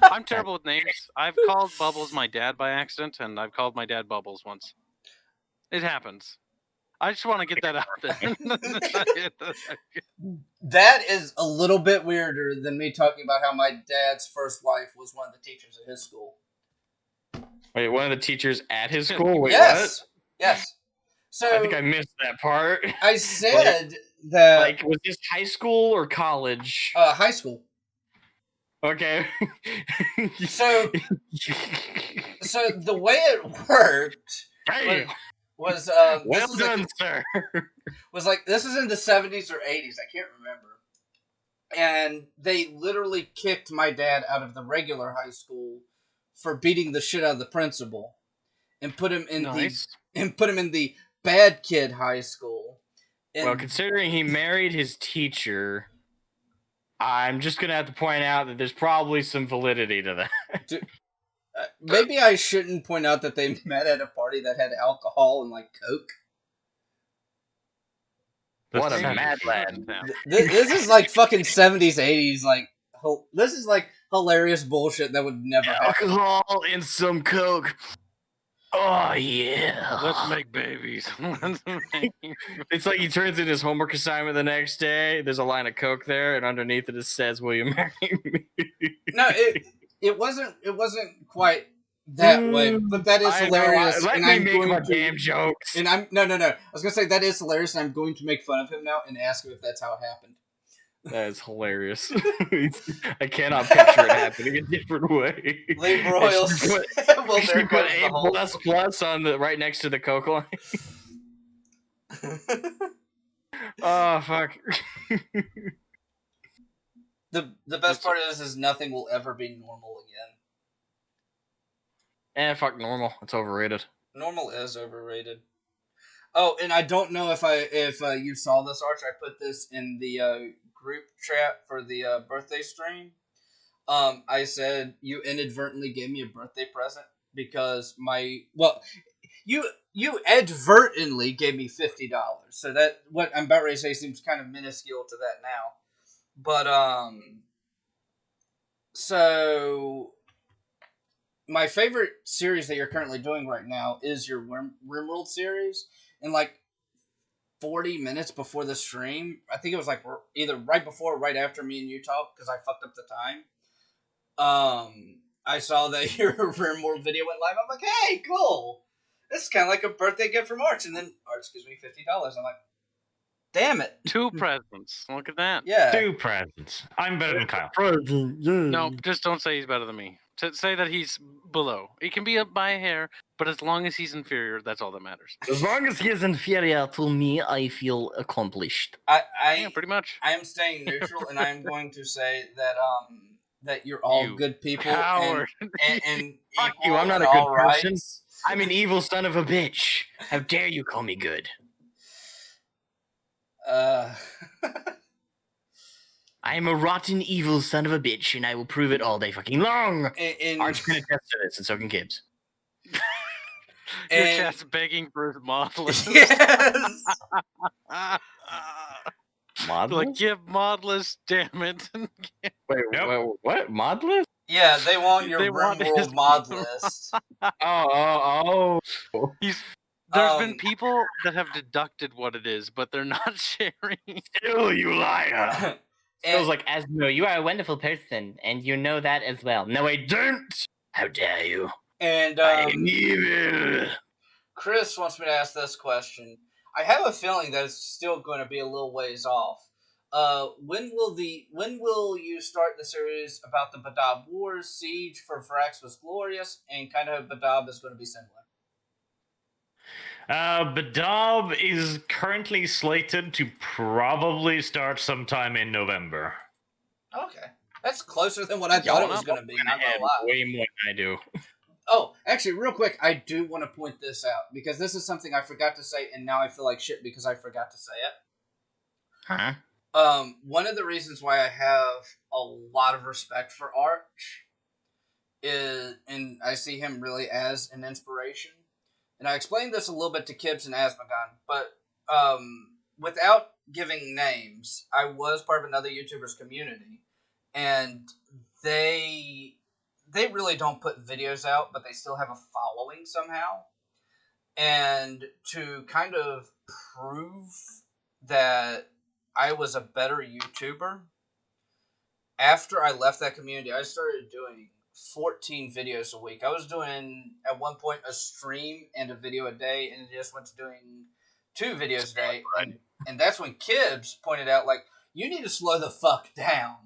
I'm terrible with names. I've called Bubbles my dad by accident, and I've called my dad Bubbles once. It happens. I just want to get that out there. That is a little bit weirder than me talking about how my dad's first wife was one of the teachers at his school. Wait, one of the teachers at his school? Wait, yes. What? Yes. So I think I missed that part. I said that... was this high school or college? High school. Okay. So the way it worked was well done, sir. Was like, this was in the 70s or 80s, I can't remember. And they literally kicked my dad out of the regular high school for beating the shit out of the principal and put him in the bad kid high school. And well, considering he married his teacher, I'm just gonna have to point out that there's probably some validity to that. Maybe I shouldn't point out that they met at a party that had alcohol and Coke. What a mad lad! This is fucking 70s, 80s. This is hilarious bullshit that would never happen. Alcohol and some Coke. Oh yeah, let's make babies. It's like he turns in his homework assignment the next day. There's a line of Coke there, and underneath it says, "Will you marry me?" No, it wasn't quite that way, but that is hilarious. Let me make my damn jokes. And I'm no. I was gonna say that is hilarious, and I'm going to make fun of him now and ask him if that's how it happened. That is hilarious. I cannot picture it happening a different way. Lee Broyles. You put A++ on the right next to the Coke line. Oh fuck. The best part is nothing will ever be normal again. Fuck normal. It's overrated. Normal is overrated. Oh, and I don't know if you saw this, Arch. I put this in the group chat for the birthday stream. I said you inadvertently gave me a birthday present because you advertently gave me $50. So that what I'm about ready to say seems kind of minuscule to that now. But so my favorite series that you're currently doing right now is your Rimworld series, and like 40 minutes before the stream, I think it was like either right before or right after me and you talked because I fucked up the time. I saw that your Rimworld video went live. I'm like, hey, cool. This is kind of like a birthday gift from Arch, and then Arch gives me $50. I'm like, damn it. 2 presents. Look at that. Yeah. 2 presents. I'm better than Kyle. No, just don't say he's better than me. Say that he's below. He can be up by a hair, but as long as he's inferior, that's all that matters. As long as he is inferior to me, I feel accomplished. Yeah, pretty much. I am staying neutral, and I am going to say that you're all You good people coward. and Fuck equal you, I'm not in a good all person. rights. I'm an evil son of a bitch. How dare you call me good? I am a rotten, evil son of a bitch, and I will prove it all day fucking long. Arch can attest to this, and so can Kibs. Your chat's begging for his mod list. Yes. Mod Like, list? give mod list, damn it. Wait, what? Mod list? Yeah, they want your They want his Rimworld mod list. Oh. There's been people that have deducted what it is, but they're not sharing. Still, you liar. And- Feels like, Asmo, you are a wonderful person, and you know that as well. No, I don't. How dare you? And I am evil. Chris wants me to ask this question. I have a feeling that it's still going to be a little ways off. When will you start the series about the Badab Wars? Siege for Vrax was glorious, and kind of Badab is going to be similar. Badab is currently slated to probably start sometime in November. Okay, that's closer than what I thought it was going to be. Not gonna lie. Way more than I do. Oh, actually, real quick, I do want to point this out because this is something I forgot to say, and now I feel like shit because I forgot to say it. Huh? One of the reasons why I have a lot of respect for Arch is, and I see him really as an inspiration. And I explained this a little bit to Kibs and Asmogan, but without giving names, I was part of another YouTuber's community, and they really don't put videos out, but they still have a following somehow. And to kind of prove that I was a better YouTuber, after I left that community, I started doing 14 videos a week. I was doing, at one point, a stream and a video a day, and it just went to doing 2 videos a day. And that's when Kibs pointed out, like, you need to slow the fuck down.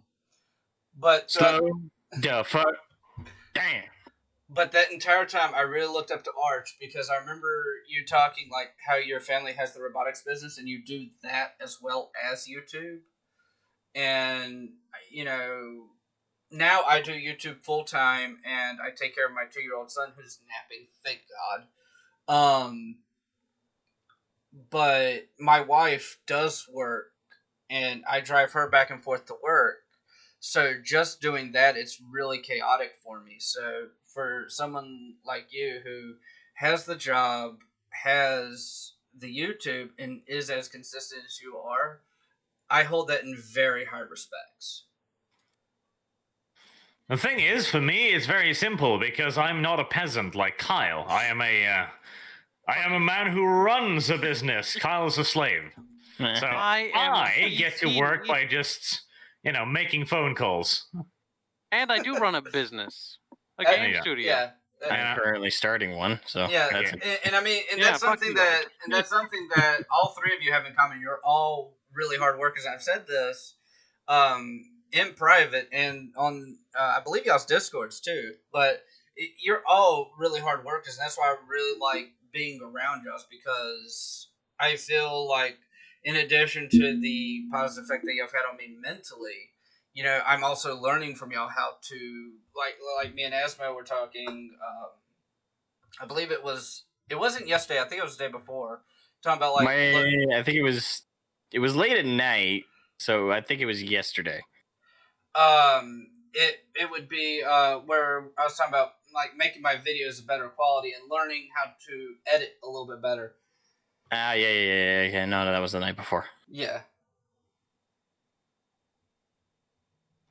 But Slow the fuck down. But that entire time, I really looked up to Arch because I remember you talking like how your family has the robotics business and you do that as well as YouTube. And, you know, now I do YouTube full time and I take care of my 2-year-old son who's napping, thank God. But my wife does work and I drive her back and forth to work. So just doing that, it's really chaotic for me. So for someone like you who has the job, has the YouTube, and is as consistent as you are, I hold that in very high respects. The thing is, for me, it's very simple because I'm not a peasant like Kyle. I am a man who runs a business. Kyle's a slave. So I get to work by just, making phone calls. And I do run a business. A game studio. Yeah. I'm currently starting one, so yeah, that's and I mean, and that's something that all 3 of you have in common. You're all really hard workers. And I've said this in private and on, I believe y'all's Discords too. But you're all really hard workers, and that's why I really like being around y'all, like I feel like, in addition to the positive effect that y'all have had on me mentally, I'm also learning from y'all how to, like me and Asmo were talking, I believe it wasn't yesterday, I think it was the day before, Talking about like I think it was late at night, so I think it was yesterday. It would be where I was talking about like making my videos of better quality and learning how to edit a little bit better. Yeah. No, that was the night before. Yeah.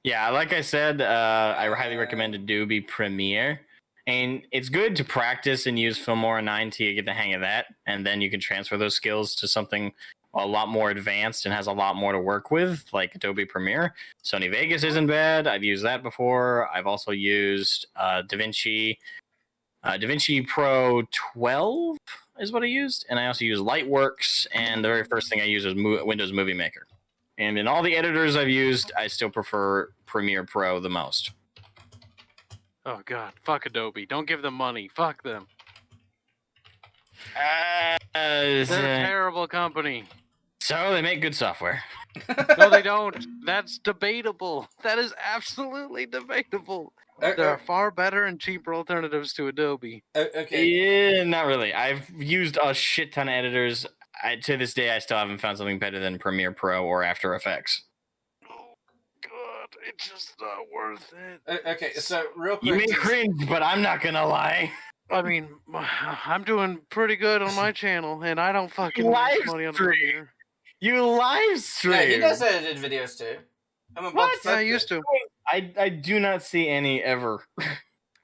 Yeah, like I said, I highly recommend Adobe Premiere. And it's good to practice and use Filmora 9 till you get the hang of that. And then you can transfer those skills to something a lot more advanced and has a lot more to work with, like Adobe Premiere. Sony Vegas isn't bad. I've used that before. I've also used DaVinci Pro 12 is what I used. And I also use Lightworks. And the very first thing I use is Windows Movie Maker. And in all the editors I've used, I still prefer Premiere Pro the most. Oh, God. Fuck Adobe. Don't give them money. Fuck them. They're a terrible company. So they make good software. No, they don't. That's debatable. That is absolutely debatable. There are far better and cheaper alternatives to Adobe. Okay. Yeah, not really. I've used a shit ton of editors. To this day, I still haven't found something better than Premiere Pro or After Effects. God, it's just not worth it. Okay, so real quick. You may cringe, but I'm not gonna lie. I mean, I'm doing pretty good on my channel, and I don't fucking waste money on Premiere. You live stream. Yeah, he does edited videos too. What? Yeah, I used to. I do not see any ever.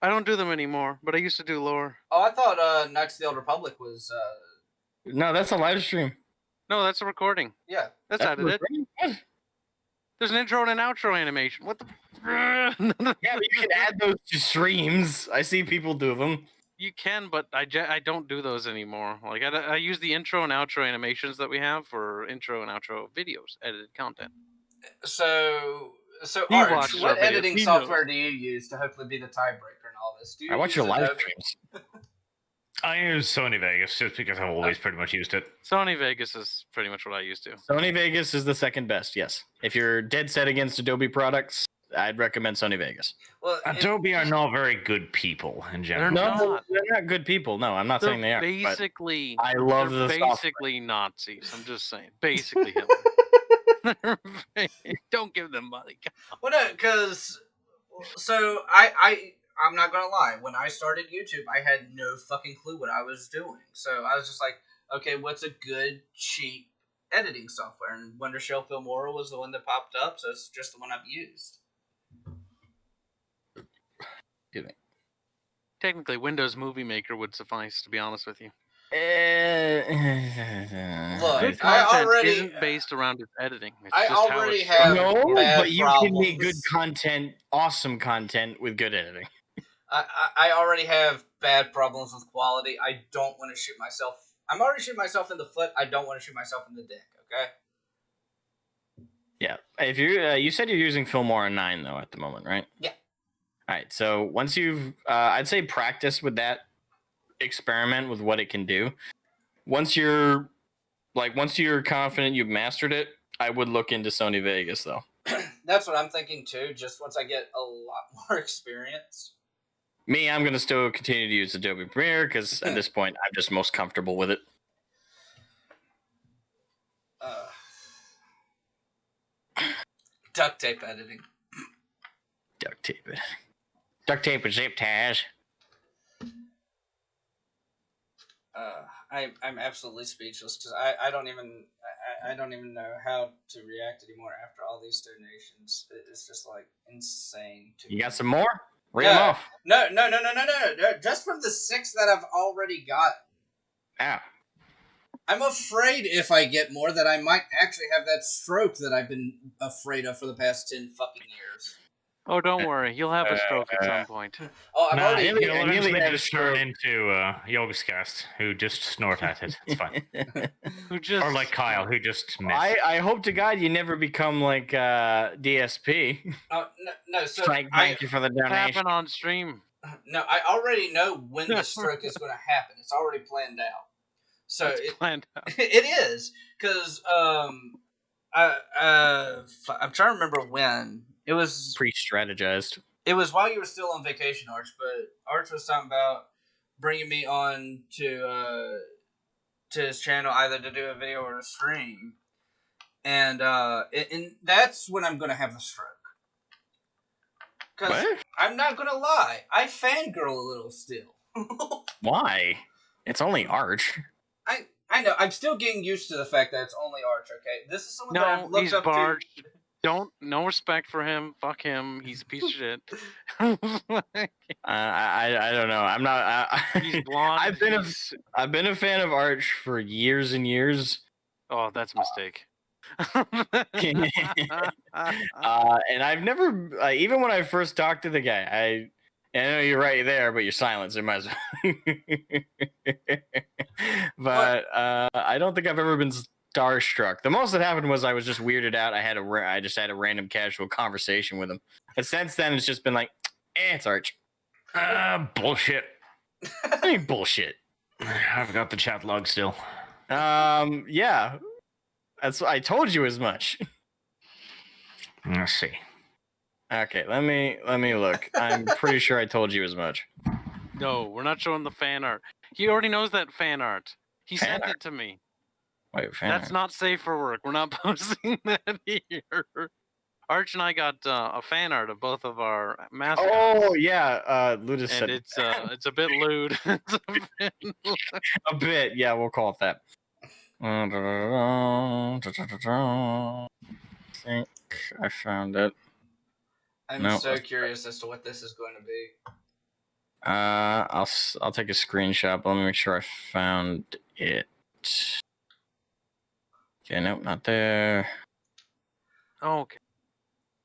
I don't do them anymore, but I used to do lore. Oh, I thought Knights of the Old Republic was. No, that's a live stream. No, that's a recording. Yeah, that's edited. There's an intro and an outro animation. What the? Yeah, but you can add those to streams. I see people do them. You can, but I don't do those anymore. Like I use the intro and outro animations that we have for intro and outro videos, edited content. So Arch, what editing software do you use to hopefully be the tiebreaker in all this? I watch your live streams. I use Sony Vegas just because I've always pretty much used it. Sony Vegas is pretty much what I used to. Sony Vegas is the second best, yes. If you're dead set against Adobe products, I'd recommend Sony Vegas. Well, Adobe are not very good people in general. They're not good people. No, I'm not saying they are. Basically, I love the basically software. Nazis. I'm just saying. Basically Hitler. Don't give them money. Well, no, because so I'm not gonna lie. When I started YouTube, I had no fucking clue what I was doing. So I was just like, okay, what's a good, cheap editing software? And Wondershell Filmora was the one that popped up, so it's just the one I've used. Excuse me. Technically, Windows Movie Maker would suffice, to be honest with you. Look, Good I content already isn't based around its editing. It's I just already how it's have bad but you problems. can make good content, awesome content with good editing. I already have bad problems with quality. I don't want to shoot myself. I'm already shooting myself in the foot. I don't want to shoot myself in the dick. Okay. Yeah. If you said you're using Filmora 9 though at the moment, right? Yeah. All right. So once you've, I'd say practice with that, experiment with what it can do. Once you're confident you've mastered it, I would look into Sony Vegas though. That's what I'm thinking too. Just once I get a lot more experience. Me, I'm going to still continue to use Adobe Premiere because at this point, I'm just most comfortable with it. Duct tape editing. Duct tape it. Duct tape and zip ties. I'm absolutely speechless because I don't even know how to react anymore after all these donations. It's just like insane. You got some more? Read them off. No. Just from the 6 that I've already got. Ah. I'm afraid if I get more that I might actually have that stroke that I've been afraid of for the past 10 fucking years. Oh, don't worry. You'll have a stroke at some point. Oh, I'm already... You'll eventually just turn into Yogscast, who just snort at it. It's fine. Or like Kyle, who just missed. I hope to God you never become like DSP. No, so thank you for the donation. Happen on stream. No, I already know when the stroke is going to happen. It's already planned out. So it's planned out. It is, because I'm trying to remember when. It was pre-strategized. It was while you were still on vacation, Arch, but Arch was talking about bringing me on to to his channel either to do a video or a stream, and that's when I'm gonna have a stroke. Because I'm not gonna lie, I fangirl a little still. Why? It's only Arch. I know. I'm still getting used to the fact that it's only Arch. Okay, this is someone that I've looked up Barge. to. No respect for him. Fuck him. He's a piece of shit. I don't know. I'm not. He's blonde. I've been a fan of Arch for years and years. Oh, that's a mistake. And I've never, even when I first talked to the guy, I know you're right there, but you're silent, so you might as well. But I don't think I've ever been starstruck. The most that happened was I was just weirded out. I just had a random casual conversation with him. But since then, it's just been like, it's Arch. Bullshit. I mean, bullshit. I've got the chat log still. Yeah. I told you as much. Let's see. Okay, let me look. I'm pretty sure I told you as much. No, we're not showing the fan art. He already knows that fan art. He sent it to me. Wait, That's not safe for work. We're not posting that here. Arch and I got a fan art of both of our mascots. Oh yeah, Ludus said it's a bit lewd. A bit, yeah, we'll call it that. I think I found it. I'm so curious as to what this is going to be. I'll take a screenshot, but let me make sure I found it. Okay, nope, not there. Oh, okay.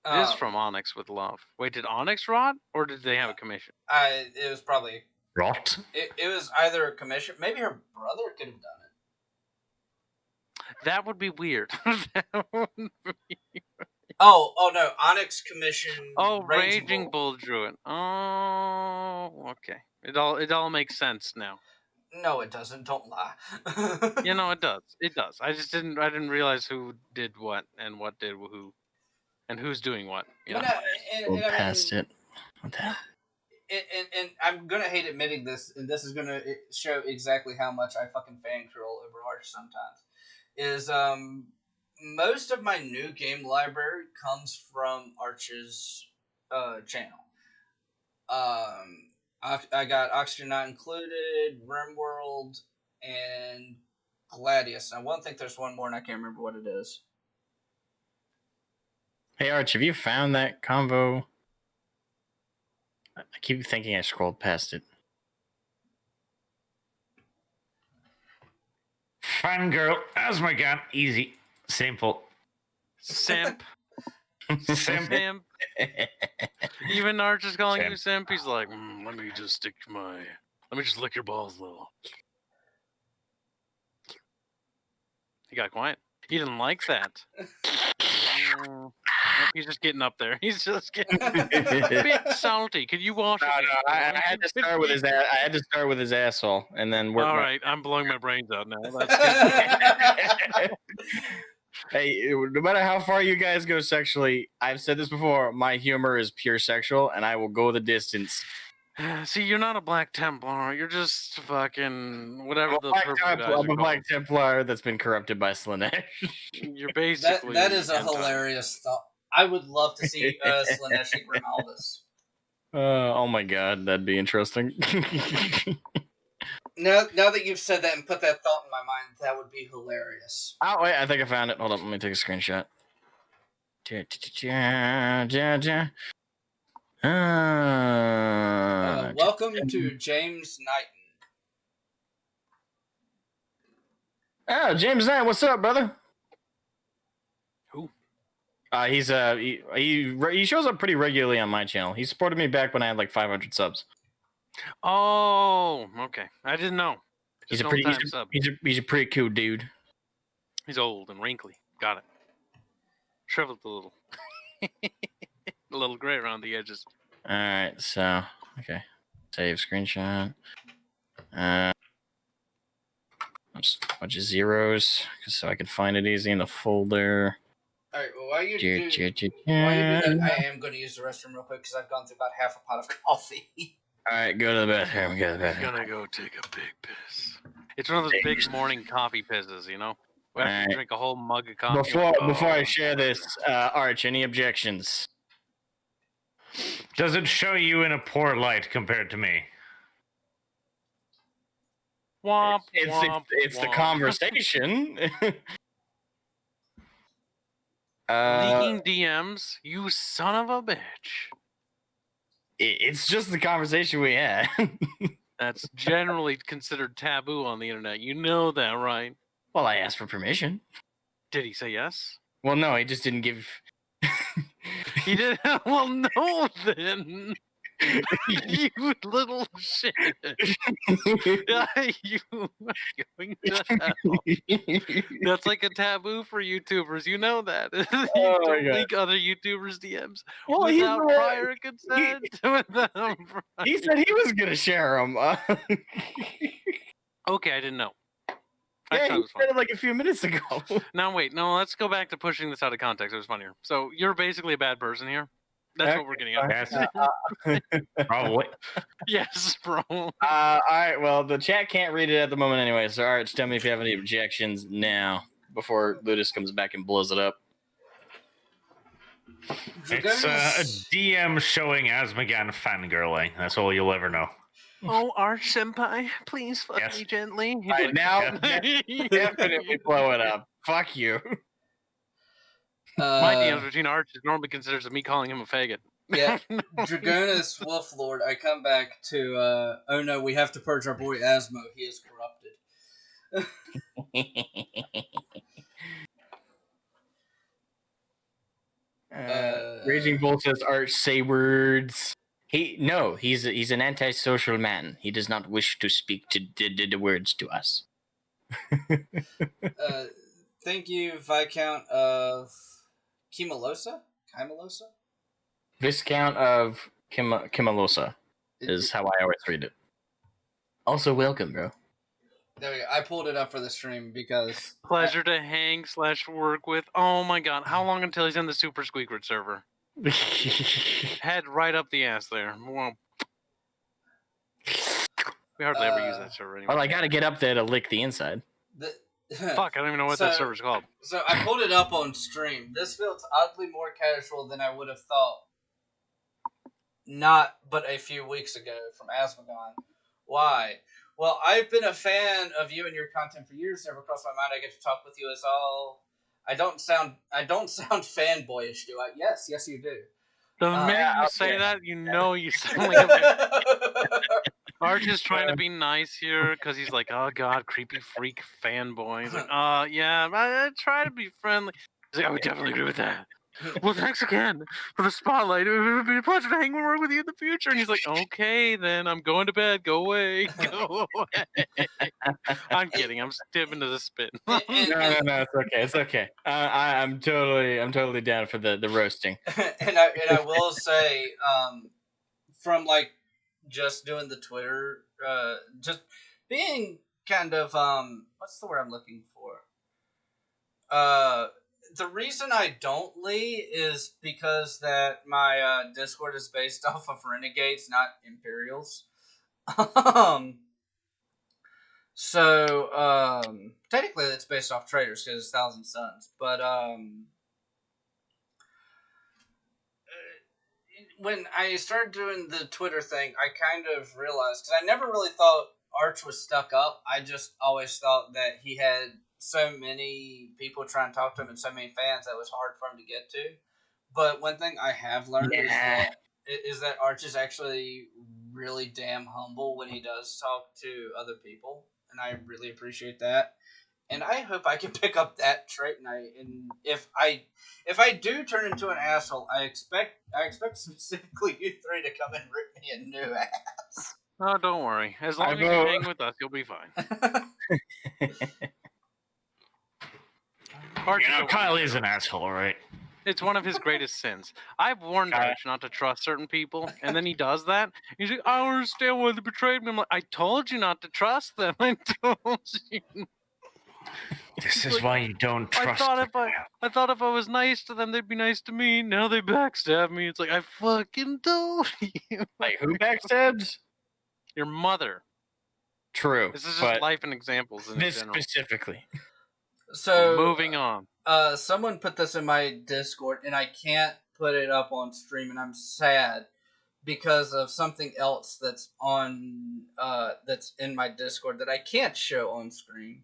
It is from Onyx with Love. Wait, did Onyx rot, or did they have a commission? It was probably rot. It was either a commission. Maybe her brother could have done it. That would be weird. Oh no, Onyx commission. Oh, Raging Bull drew it. Oh, okay. It all makes sense now. No, it doesn't. Don't lie. You know, it does. It does. I didn't realize who did what and what did who, and who's doing what. You know? Past it. What the hell? And I'm gonna hate admitting this, and this is gonna show exactly how much I fucking fangirl over Arch sometimes. Is most of my new game library comes from Arch's channel. I got Oxygen Not Included, Rimworld, and Gladius. I won't think there's one more, and I can't remember what it is. Hey Arch, have you found that convo? I keep thinking I scrolled past it. Fangirl, Asmogan, easy, simple. Simp. Simp. Even Arch is calling you simp. He's like, let me just lick your balls a little. He got quiet. He didn't like that. He's just getting up there. He's just getting a bit salty. Could you wash it? No, I had to start with his ass. I had to start with his asshole, and then work. All right, I'm blowing my brains out now. That's Hey, no matter how far you guys go sexually, I've said this before. My humor is pure sexual, and I will go the distance. See, you're not a Black Templar. You're just fucking whatever the purple guys are I'm a Black Templar that's been corrupted by Slanesh. You're basically that is a hilarious thought. I would love to see Slanesh Grimalvis. Oh my god, that'd be interesting. Now that you've said that and put that thought in my mind, that would be hilarious. Oh wait, I think I found it. Hold up, let me take a screenshot. Welcome to James Knighton. Oh, James Knight, what's up, brother? Who? He shows up pretty regularly on my channel. He supported me back when I had like 500 subs. Oh, okay. I didn't know. He's a pretty cool dude. He's old and wrinkly. Got it. Shriveled a little. A little gray around the edges. All right, so okay, save screenshot. Just a bunch of zeros, so I can find it easy in the folder. All right, well, while you do that, I am going to use the restroom real quick because I've gone through about half a pot of coffee. All right, go to the bathroom. I'm gonna go take a big piss. It's one of those big morning coffee pisses, you know? After you drink a whole mug of coffee. Before I share this, Arch, any objections? Does it show you in a poor light compared to me? Womp, it's the conversation. Leaking DMs, you son of a bitch. It's just the conversation we had. That's generally considered taboo on the internet. You know that, right? Well, I asked for permission. Did he say yes? Well, no, he just didn't give. He did. Well, no, then. You little shit. You going to hell. That's like a taboo for YouTubers. You know that. You don't leak other YouTubers' DMs without prior consent. He said he was going to share them. Okay, I didn't know. Yeah, he said it like a few minutes ago. Now, wait. No, let's go back to pushing this out of context. It was funnier. So you're basically a bad person here? That's what we're getting at. Probably. Yes, bro. All right, well, the chat can't read it at the moment anyway, so Arch, tell me if you have any objections now, before Ludus comes back and blows it up. It's a DM showing Asmogan fangirling. That's all you'll ever know. Oh, Arch Senpai, please fuck me gently. All right, now definitely blow it up. Fuck you. My DMs between Arch is normally considered me calling him a faggot. Yeah, Dragonus Wolflord, I come back to, oh no, we have to purge our boy Asmo. He is corrupted. Raging Bull says, Arch, say words. He's an antisocial man. He does not wish to speak the words to us. Thank you, Viscount of Kimalosa? Viscount of Kimalosa is how I always read it. Also, welcome, bro. There we go. I pulled it up for the stream because... Pleasure to hang / work with. Oh my god, how long until he's in the Super Squeakert server? Head right up the ass there. We hardly ever use that server anymore. Well, I gotta get up there to lick the inside. Fuck, I don't even know what that server's called. So I pulled it up on stream. This feels oddly more casual than I would have thought. Not but a few weeks ago from Asmogan. Why? Well, I've been a fan of you and your content for years. Never crossed my mind I get to talk with you as all. I don't sound fanboyish, do I? Yes, you do. The minute you say that, you know you sound like a Arch is trying to be nice here because he's like, oh god, creepy freak fanboy. He's like, yeah, I try to be friendly. He's like, I would definitely agree with that. Well, thanks again for the spotlight. It would be a pleasure to hang and work with you in the future. And he's like, okay, then I'm going to bed. Go away. Go away. I'm kidding. I'm dipping to the spin. No, it's okay. I'm totally down for the roasting. and I will say, from like just doing the Twitter, just being kind of what's the word I'm looking for? The reason I don't Lee is because that my Discord is based off of Renegades, not Imperials. So technically it's based off Traitors because it's Thousand Suns. But when I started doing the Twitter thing, I kind of realized, because I never really thought Arch was stuck up. I just always thought that he had so many people trying to talk to him and so many fans that it was hard for him to get to. But one thing I have learned is that Arch is actually really damn humble when he does talk to other people, and I really appreciate that. And I hope I can pick up that trait. And if I do turn into an asshole, I expect specifically you three to come and rip me a new ass. Oh, don't worry. As long as you hang with us, you'll be fine. Kyle is an asshole, right? It's one of his greatest sins. I've warned Arch not to trust certain people, and then he does that. He's like, I don't understand why they betrayed me. I'm like, I told you not to trust them. I told you. This is why you don't trust them. I thought if I was nice to them, they'd be nice to me. Now they backstab me. It's like, I fucking told you. Like, who backstabs? Your mother. True. This is just life and examples in this general. Specifically. So moving on. Someone put this in my Discord, and I can't put it up on stream, and I'm sad because of something else that's on that's in my Discord that I can't show on screen.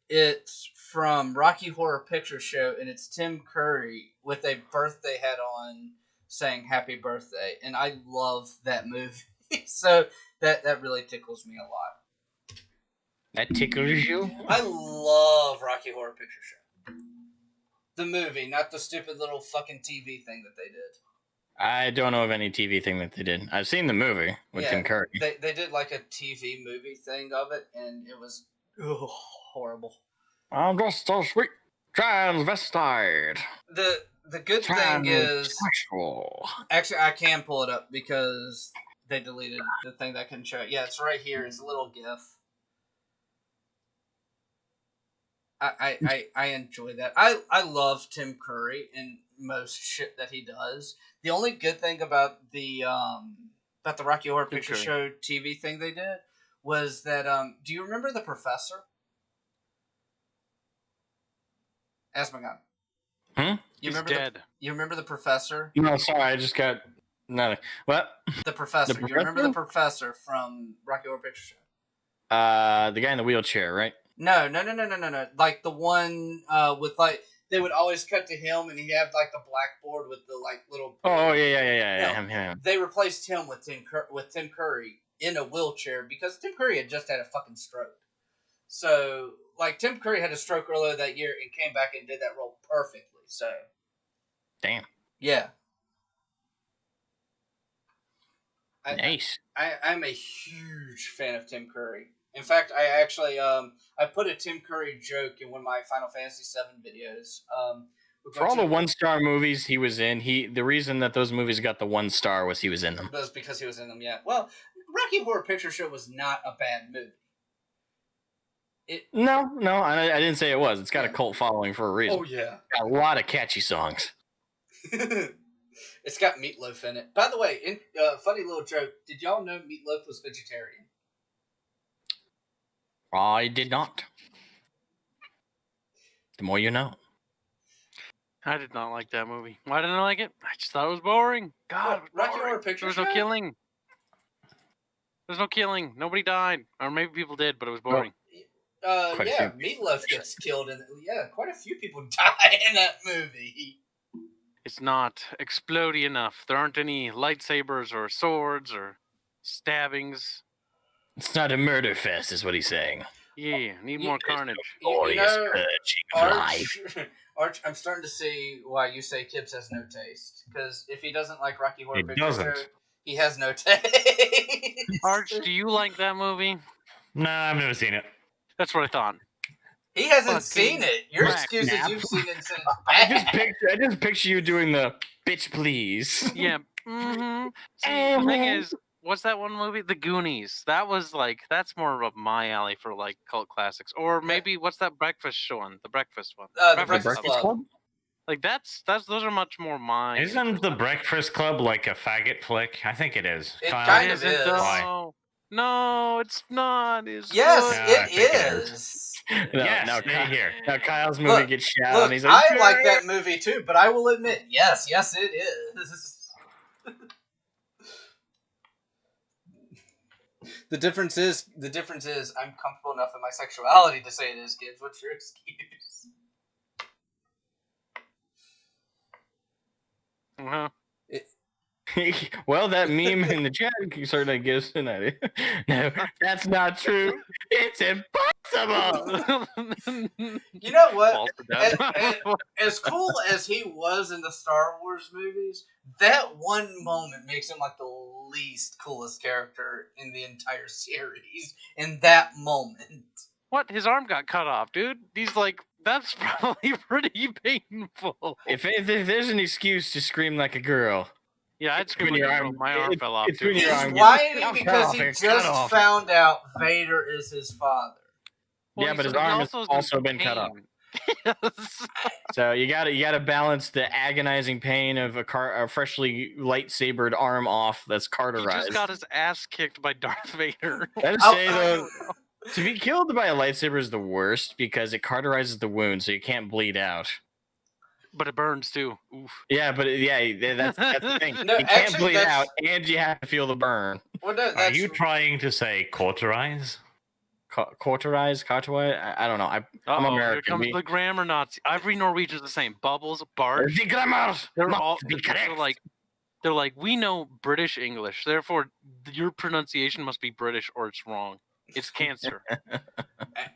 It's from Rocky Horror Picture Show, and it's Tim Curry with a birthday hat on saying happy birthday, and I love that movie. So that really tickles me a lot. That tickles you? I love Rocky Horror Picture Show. The movie, not the stupid little fucking TV thing that they did. I don't know of any TV thing that they did. I've seen the movie with Tim Curry. They did like a TV movie thing of it, and it was horrible. I'm just so sweet transvestite. The good thing is, actually, I can pull it up because they deleted the thing that I couldn't show it. Yeah, it's right here. It's a little GIF. I enjoy that. I love Tim Curry and most shit that he does. The only good thing about the Rocky Horror Picture Show TV thing they did was that do you remember the Professor? Asmogan. He's dead. You remember the Professor? No, sorry, I just got nothing. What? The Professor. You remember the Professor from Rocky Horror Picture Show? The guy in the wheelchair, right? No. Like the one with like they would always cut to him, and he'd have like the blackboard with the like little. Oh yeah. Him. They replaced him with Tim Curry in a wheelchair because Tim Curry had just had a fucking stroke. So like Tim Curry had a stroke earlier that year and came back and did that role perfectly. So. Damn. Yeah. Nice. I'm a huge fan of Tim Curry. In fact, I actually I put a Tim Curry joke in one of my Final Fantasy VII videos. For all the 1-star movies he was in, the reason that those movies got the 1 star was he was in them. That was because he was in them. Yeah. Well, Rocky Horror Picture Show was not a bad movie. No, I didn't say it was. It's got a cult following for a reason. Oh yeah. Got a lot of catchy songs. It's got Meatloaf in it. By the way, funny little joke. Did y'all know Meatloaf was vegetarian? I did not. The more you know. I did not like that movie. Why didn't I like it? I just thought it was boring. God, Rocky Horror Picture Show? There was no killing. There's no killing. Nobody died. Or maybe people did, but it was boring. Meatloaf gets killed. Quite a few people die in that movie. It's not explodey enough. There aren't any lightsabers or swords or stabbings. It's not a murder fest, is what he's saying. Yeah, need more carnage. Arch, I'm starting to see why you say Kibs has no taste. Because if he doesn't like Rocky Horror Picture Show, he has no taste. Arch, do you like that movie? Nah, I've never seen it. That's what I thought. He hasn't seen it. Your excuse is you've seen it since I just picture you doing the bitch please. Yeah. Mm-hmm. See, the thing is, what's that one movie? The Goonies. That was that's more of my alley for like cult classics. Or maybe what's that breakfast one? The breakfast one. The Breakfast Club. Like that's those are much more mine. Isn't the Breakfast Club like a faggot flick? I think it is. It kind of is. No, it's not. Yes, it is. Here. Now Kyle's movie gets shot. Look, and he's like, I like that movie too, but I will admit, yes, it is. The difference is I'm comfortable enough in my sexuality to say it is, kids. What's your excuse? Uh-huh. Well, that meme in the chat certainly gives an idea. No, that's not true. It's impossible. You know what? As cool as he was in the Star Wars movies, that one moment makes him like the least coolest character in the entire series. In that moment. What? His arm got cut off, dude. He's like, that's probably pretty painful. If there's an excuse to scream like a girl. Yeah, I'd scream like a girl. My arm fell off, too. He's whining because he just found out Vader is his father. Well, yeah, but his arm has also been cut off. Yes. So you gotta balance the agonizing pain of a freshly lightsabered arm off that's He carterized. just got his ass kicked by Darth Vader. I'd say though, to be killed by a lightsaber is the worst because it carterizes the wound, so you can't bleed out. But it burns too. Oof. Yeah, but that's the thing. No, you can't actually, bleed out, and you have to feel the burn. Well, no, Are you trying to say cauterize? Cauterize? I don't know. I'm American. Here comes the grammar Nazi. Every Norwegian's the same. Bubbles, Bart. The grammar They're all be correct. they're like, we know British English, therefore your pronunciation must be British or it's wrong. It's cancer.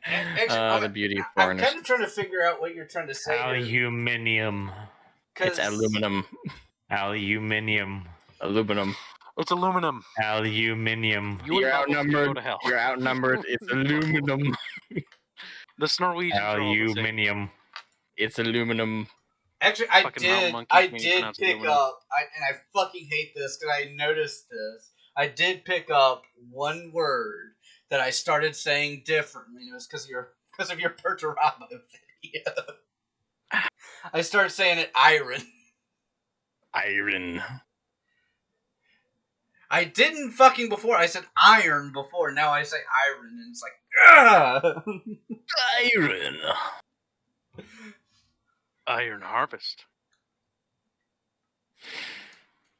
The beauty of foreigners. I'm kind of trying to figure out what you're trying to say. Aluminium. It's aluminum. Aluminium. Aluminum. It's aluminum. Aluminium. You're outnumbered. Go to hell. You're outnumbered. It's aluminum. The Norwegians. Aluminium. It's aluminum. Actually, I did pick up, and I fucking hate this because I noticed this. I did pick up one word that I started saying differently. It was because of your Perturabo video. I started saying it iron. Iron. I didn't fucking before. I said iron before. Now I say iron, and it's like, ugh! Iron. Iron Harvest.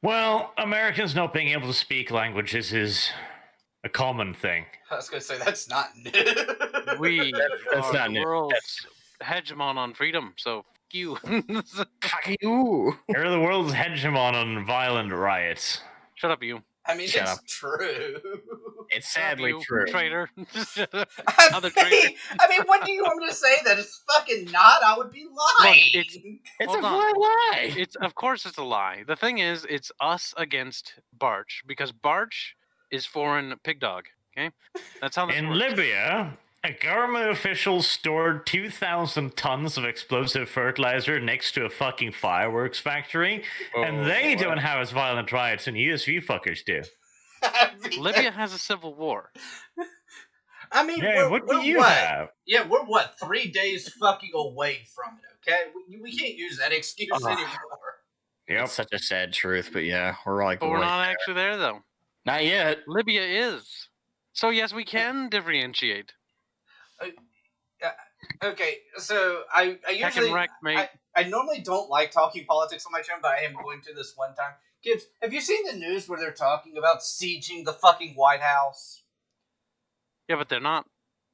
Well, Americans not being able to speak languages is a common thing. I was going to say, that's not new. We That's are not the new. world's hegemon on freedom, so fuck you. Fuck you. You're the world's hegemon on violent riots. Shut up, you. I mean, Shut it's up. true. It's sadly true. Traitor. I mean, what do you want me to say? That it's fucking not? I would be lying. Look, It's Hold a on. flat lie. Of course it's a lie. The thing is, it's us against Barch, because Barch is foreign pig dog. Okay? That's how this In works. Libya, a government official stored 2,000 tons of explosive fertilizer next to a fucking fireworks factory, and they don't have as violent riots and you fuckers do. Libya has a civil war. I mean, Yeah, what do you have? Yeah, we're 3 days fucking away from it, okay? We can't use that excuse anymore. Yep. It's such a sad truth, but yeah, we're like, But we're right not there. actually there, though. Not yet. Libya is. So, yes, we can differentiate. Okay, so I usually... wrecked, mate. I normally don't like talking politics on my channel, but I am going to this one time. Kibs, have you seen the news where they're talking about sieging the fucking White House? Yeah, but they're not.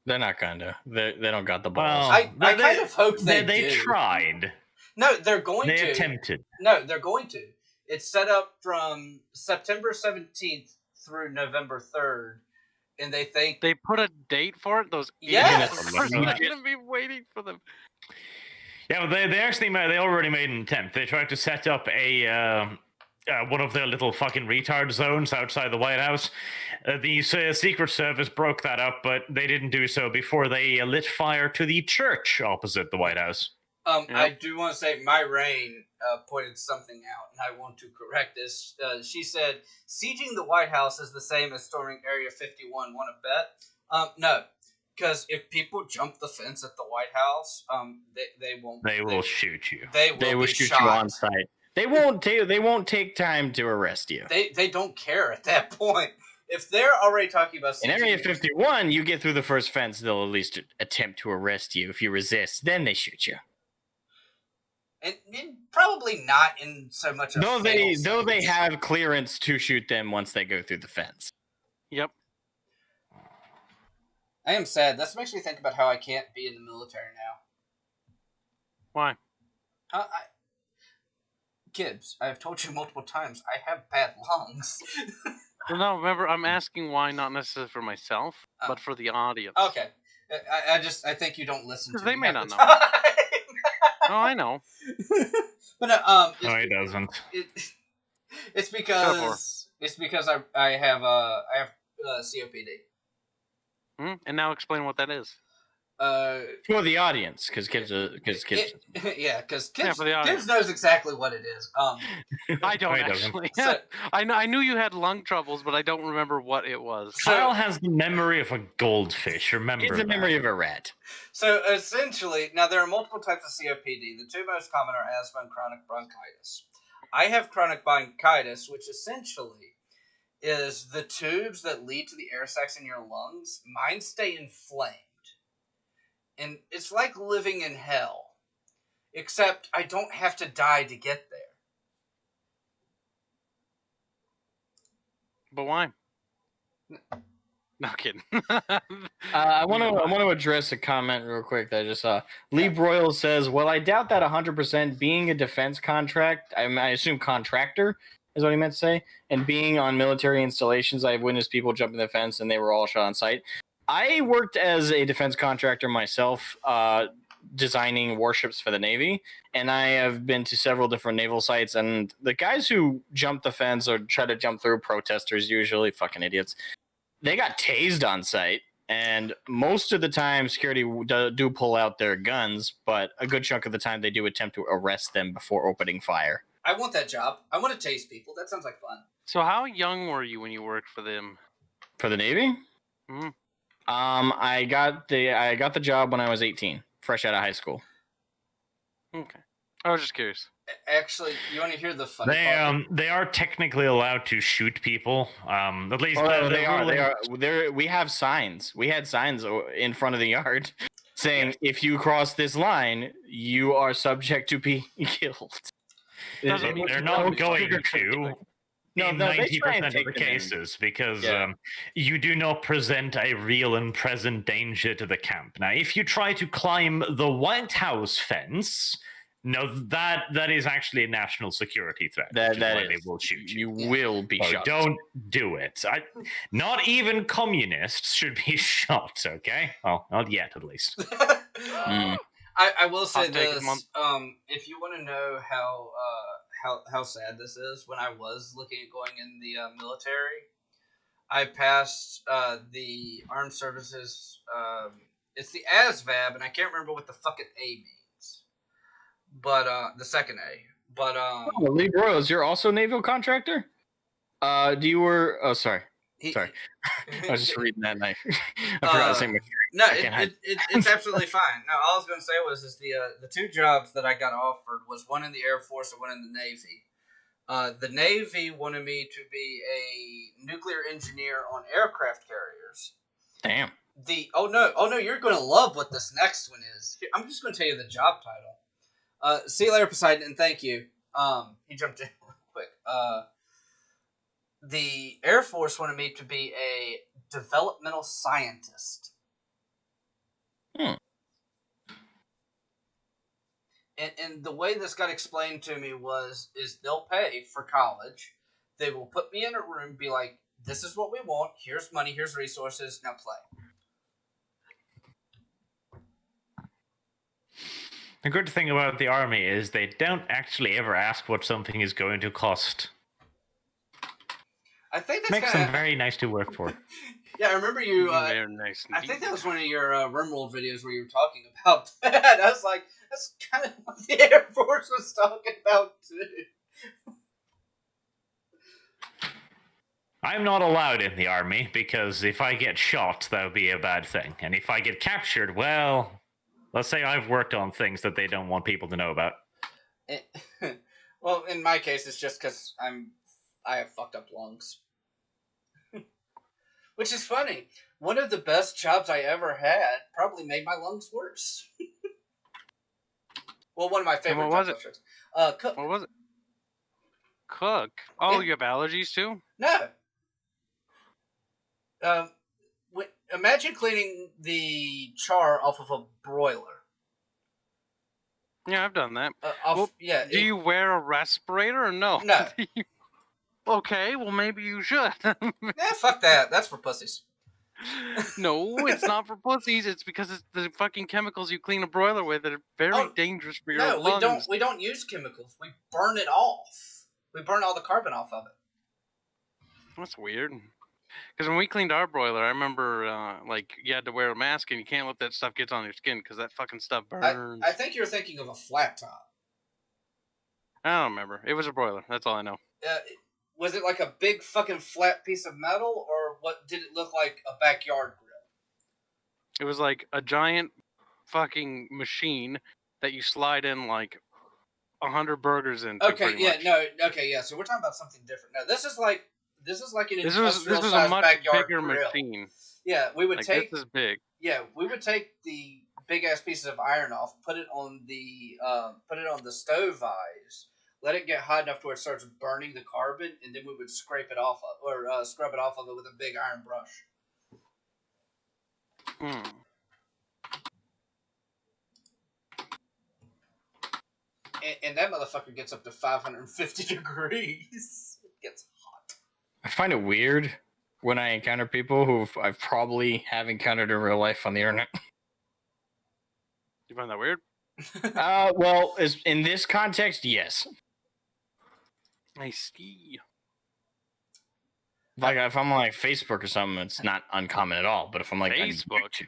They're not gonna. They don't got the balls. I kind of hope they They do. tried. No, they're going to. They attempted. No, they're going to. It's set up from September 17th through November 3rd, and they think... They put a date for it? Those Yes! idiots. Of course, I'm going to be waiting for them. Yeah, but they already made an attempt. They tried to set up a one of their little fucking retard zones outside the White House. The Secret Service broke that up, but they didn't do so before they lit fire to the church opposite the White House. Yep. I do want to say my rain pointed something out, and I want to correct this. She said, sieging the White House is the same as storming Area 51. Want to bet? No. Because if people jump the fence at the White House, they won't. They will shoot you. They will shoot you on sight. They won't take time to arrest you. They don't care at that point. If they're already talking about in Area 51, you get through the first fence, they'll at least attempt to arrest you. If you resist, then they shoot you. And probably not in so much. Though they have clearance to shoot them once they go through the fence. Yep. I am sad. This makes me think about how I can't be in the military now. Why? Kibs, I have told you multiple times, I have bad lungs. Well, no, remember, I'm asking why, not necessarily for myself, but for the audience. Okay. I think you don't listen to me. Because they may not know. Oh, I know. But no, he doesn't. It's because I have COPD. And now explain what that is. For the audience, because Kibs. Yeah, because for the audience. Kibs knows exactly what it is. I don't he actually. So, I knew you had lung troubles, but I don't remember what it was. Kyle has the memory of a goldfish. Remember, It's the memory of a rat. So essentially, now there are multiple types of COPD. The two most common are asthma and chronic bronchitis. I have chronic bronchitis, which essentially is the tubes that lead to the air sacs in your lungs. Mine stay inflamed. And it's like living in hell. Except I don't have to die to get there. But why? No kidding. I want to address a comment real quick that I just saw. Lee Broyle says, "Well, I doubt that 100%. Being a defense contract, I assume contractor is what he meant to say, and being on military installations, I've witnessed people jumping the fence and they were all shot on sight. I worked as a defense contractor myself, designing warships for the Navy, and I have been to several different naval sites, and the guys who jump the fence or try to jump through, protesters usually, fucking idiots, they got tased on site, and most of the time security do pull out their guns, but a good chunk of the time they do attempt to arrest them before opening fire. I want that job. I want to tase people. That sounds like fun. So how young were you when you worked for them? For the Navy? Mm-hmm. I got the job when I was 18, fresh out of high school. Okay. I was just curious. Actually, you want to hear the funny part? They are technically allowed to shoot people. At least they are. We have signs. We had signs in front of the yard saying, "If you cross this line, you are subject to be killed." They're not going to. No, in 90% of the cases, because you do not present a real and present danger to the camp. Now, if you try to climb the White House fence, no, that is actually a national security threat. That they is. Will shoot you. You will be shot. Don't do it. Not even communists should be shot. Okay, well, not yet, at least. I will say this. If you want to know how sad this is, when I was looking at going in the military, I passed the armed services. It's the ASVAB, and I can't remember what the fucking A means, but the second A. But Lee Broyles, you're also a naval contractor. Sorry. I was just reading that and I forgot to say my. No, it's absolutely fine. No, all I was going to say was the two jobs that I got offered was one in the Air Force and one in the Navy. The Navy wanted me to be a nuclear engineer on aircraft carriers. Damn. Oh no, you're going to love what this next one is. I'm just going to tell you the job title. See you later, Poseidon, and thank you. He jumped in real quick. The Air Force wanted me to be a developmental scientist. And the way this got explained to me is they'll pay for college. They will put me in a room, be like, this is what we want. Here's money. Here's resources. Now play. The good thing about the army is they don't actually ever ask what something is going to cost. I think that's makes them very nice to work for. Yeah, I remember you. Very nice. I think that was one of your RimWorld videos where you were talking about that. I was like, that's kind of what the Air Force was talking about too. I'm not allowed in the army because if I get shot, that would be a bad thing. And if I get captured, well, let's say I've worked on things that they don't want people to know about. Well, in my case, it's just because I have fucked up lungs. Which is funny. One of the best jobs I ever had probably made my lungs worse. Well, one of my favorite jobs. What was it? Cook. What was it? Cook? Oh, Yeah. you have allergies too? No. Imagine cleaning the char off of a broiler. Yeah, I've done that. Do you wear a respirator or no? No. Okay, well maybe you should. Fuck that. That's for pussies. No, it's not for pussies. It's because it's the fucking chemicals you clean a broiler with that are very dangerous for your lungs. No, we don't use chemicals. We burn it off. We burn all the carbon off of it. That's weird. Because when we cleaned our boiler, I remember like you had to wear a mask and you can't let that stuff get on your skin because that fucking stuff burns. I think you're thinking of a flat top. I don't remember. It was a broiler. That's all I know. Was it like a big fucking flat piece of metal, or what did it look like? A backyard grill? It was like a giant fucking machine that you slide in like 100 burgers into. Okay, yeah, much. No, okay, yeah. So we're talking about something different. No, this is like an industrial size backyard grill. Machine. Yeah, we would take. This is big. Yeah, we would take the big ass pieces of iron off, put it on the stove eyes, let it get hot enough to where it starts burning the carbon, and then we would scrape it off scrub it off of it with a big iron brush. And that motherfucker gets up to 550 degrees. It gets hot. I find it weird when I encounter people who I've probably have encountered in real life on the internet. You find that weird? Well, in this context, yes. I see. Like if I'm on like Facebook or something, it's not uncommon at all. But if I'm like Facebook,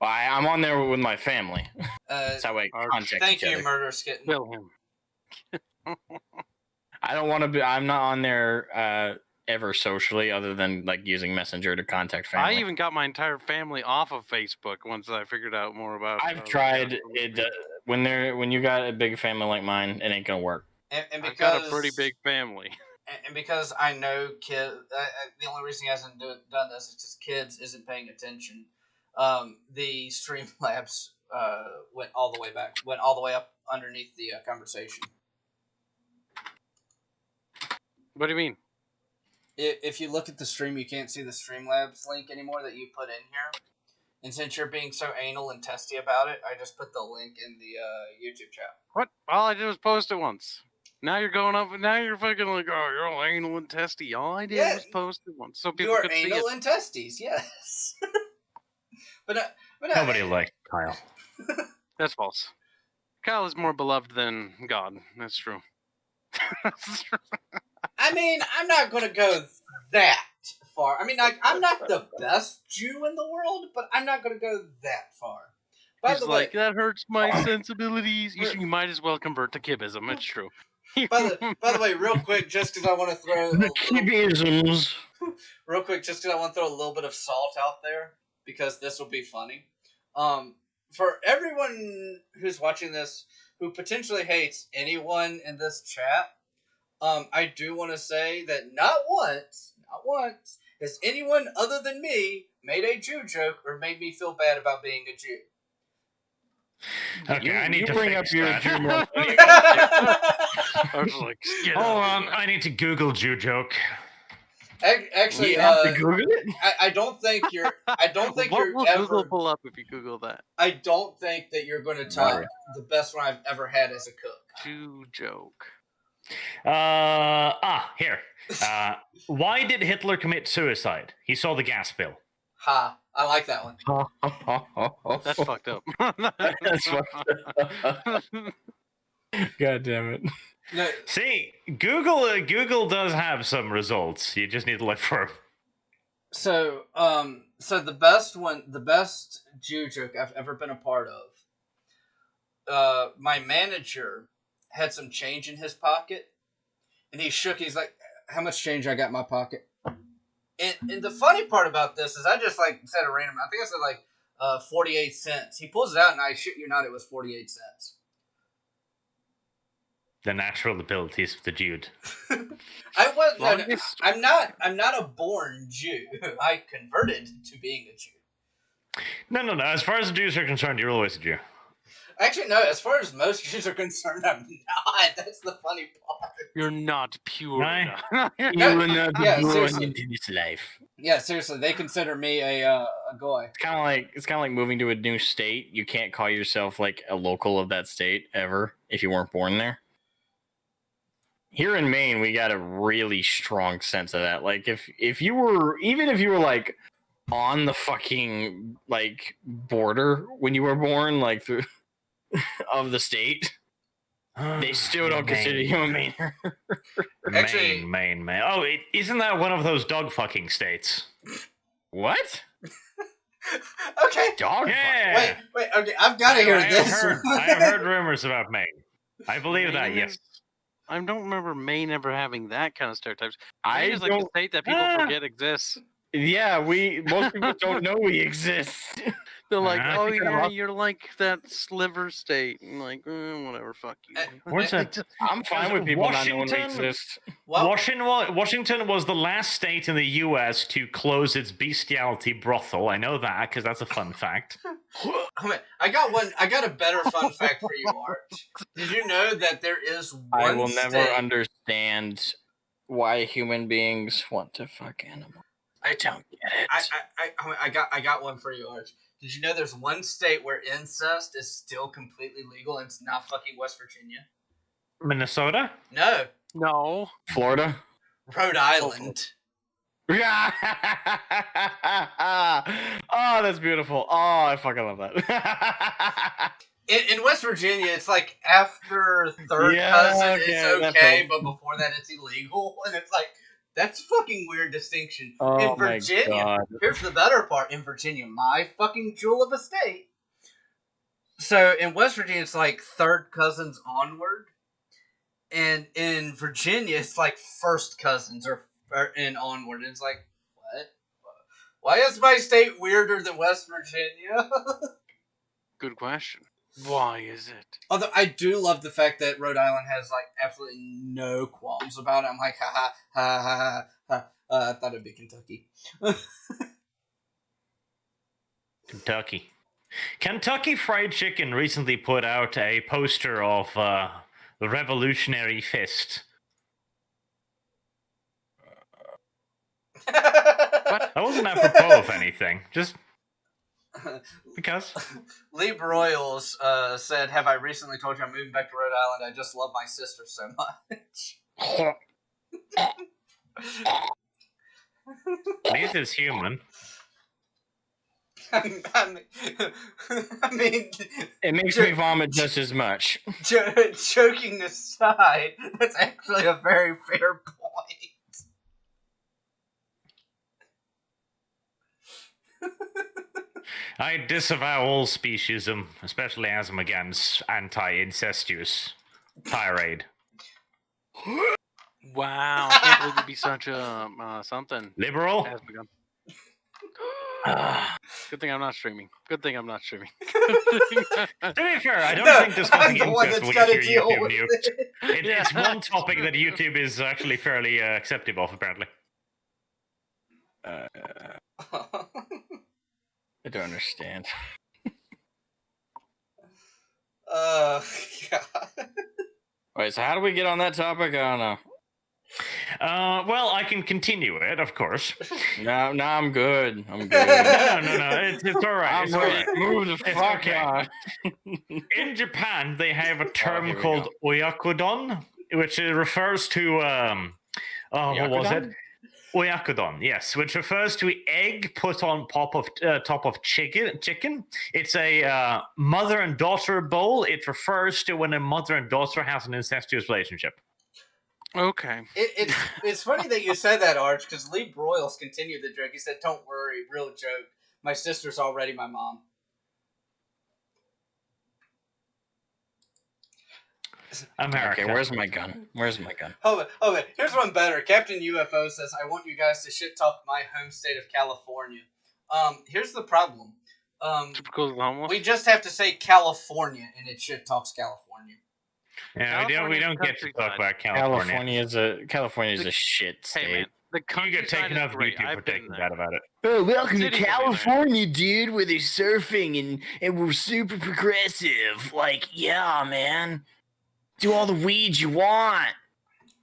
I'm on there with my family. That's how I contact thank each you, other. Murderous Kitten. Kill him. I don't want to be. I'm not on there ever socially, other than like using Messenger to contact family. I even got my entire family off of Facebook once I figured out more about it. I've tried it. When you got a big family like mine, it ain't gonna work. And because I've got a pretty big family. And because I know Kibs, the only reason he hasn't done this is because Kibs isn't paying attention. The Streamlabs went all the way up underneath the conversation. What do you mean? If you look at the stream, you can't see the Streamlabs link anymore that you put in here. And since you're being so anal and testy about it, I just put the link in the YouTube chat. What? All I did was post it once. Now you're going up, and now you're fucking like, oh, you're all anal and testy. All I did was post it once, so people could see it. You are anal and testes, yes. but nobody likes Kyle. That's false. Kyle is more beloved than God. That's true. I mean, I'm not going to go that far. I mean, I'm not the best Jew in the world, but I'm not going to go that far. By the way, that hurts my sensibilities. You might as well convert to Kibism. It's true. By the way, real quick, just because I want to throw the Kibisms. Real quick, just because I want to throw a little bit of salt out there, because this will be funny. For everyone who's watching this who potentially hates anyone in this chat, I do want to say that not once has anyone other than me made a Jew joke or made me feel bad about being a Jew. Okay, I need to bring up your Jew more. I was like, hold on, I need to Google Jew joke. Actually, Google it? I don't think you're. What will Google pull up if you Google that? I don't think that you're going to top the best one I've ever had as a cook. Jew joke. Here. Why did Hitler commit suicide? He saw the gas bill. Ha! I like that one. That's fucked up. That's fucked up. God damn it. No. See, Google does have some results. You just need to look for them. So the best Jew joke I've ever been a part of. My manager had some change in his pocket, and he shook. He's like, "How much change I got in my pocket?" And the funny part about this is I just like said a random. I think I said like 48 cents. He pulls it out, and I shit you not, it was 48 cents. The natural abilities of the Jew. I'm not a born Jew. I converted to being a Jew. No. As far as the Jews are concerned, you're always a Jew. Actually, no. As far as most Jews are concerned, I'm not. That's the funny part. You're not pure. Right? You will not be born into this life. Yeah, seriously, they consider me a goy. It's kind of like moving to a new state. You can't call yourself like a local of that state ever if you weren't born there. Here in Maine, we got a really strong sense of that. Like if you were like on the fucking like border when you were born, like through of the state, they still don't consider you a Mainer. Actually, Maine. Oh, isn't that one of those dog fucking states? What? Okay. Dog? Yeah. Wait. Okay, I've got to hear this. I have heard rumors about Maine. I believe that. Yes. I don't remember Maine ever having that kind of stereotypes. I Maine is like the state that people forget exists. Yeah, most people don't know we exist. They're like, oh think yeah, you're like that sliver state, and like, whatever, fuck you. Where's that? I'm fine with people not knowing we Washington- exist. Well, Washington was the last state in the U.S. to close its bestiality brothel. I know that because that's a fun fact. I got a better fun fact for you, Arch. Did you know that there is one I will never state... understand why human beings want to fuck animals. I don't get it. I got one for you, Arch. Did you know there's one state where incest is still completely legal and it's not fucking West Virginia? Minnesota? No. Florida? Rhode Island. Oh, that's beautiful. Oh, I fucking love that. In West Virginia, it's like after third cousin it's okay, but before that it's illegal. And it's like, that's a fucking weird distinction. Oh, in Virginia, here's the better part. In Virginia, my fucking jewel of a state. So in West Virginia, it's like third cousins onward. And in Virginia, it's like first cousins or and onward. And it's like, what? Why is my state weirder than West Virginia? Good question. Why is it? Although I do love the fact that Rhode Island has like absolutely no qualms about it. I'm like, ha. I thought it'd be Kentucky. Kentucky Fried Chicken recently put out a poster of the Revolutionary Fist. What? That wasn't apropos of anything. Just because. Lee Broyles said, "Have I recently told you I'm moving back to Rhode Island? I just love my sister so much." At least it's human. I mean, it makes me vomit just as much. Joking aside, that's actually a very fair point. I disavow all speciesism, especially Asmogan's anti-incestuous tirade. Wow, I can't believe you'd be such a something. Liberal? Asmogan. Good thing I'm not streaming. To be fair, I don't think discussing incest will get your YouTube nuked. It's one topic that YouTube is actually fairly accepting of, apparently. I don't understand. God. Wait, so how do we get on that topic? I don't know. Well, I can continue it, of course. No, I'm good. No, it's all right. It's all right. Move the fuck on. In Japan, they have a term called oyakodon, which refers to what was it? Oyakodon, yes, which refers to egg put on top of chicken. It's a mother and daughter bowl. It refers to when a mother and daughter has an incestuous relationship. Okay. It's funny that you said that, Arch, because Lee Broyles continued the joke. He said, "Don't worry, real joke. My sister's already my mom." America. Okay, where's my gun? Oh, wait. Here's one better. Captain UFO says, "I want you guys to shit talk my home state of California." Here's the problem. We just have to say California, and it shit talks California. Yeah, we don't get to talk about California. California is a shit state. Hey, man, you get taken off YouTube for taking that about it. Oh, welcome to California, dude, where they're surfing and we're super progressive. Like, yeah, man. Do all the weed you want.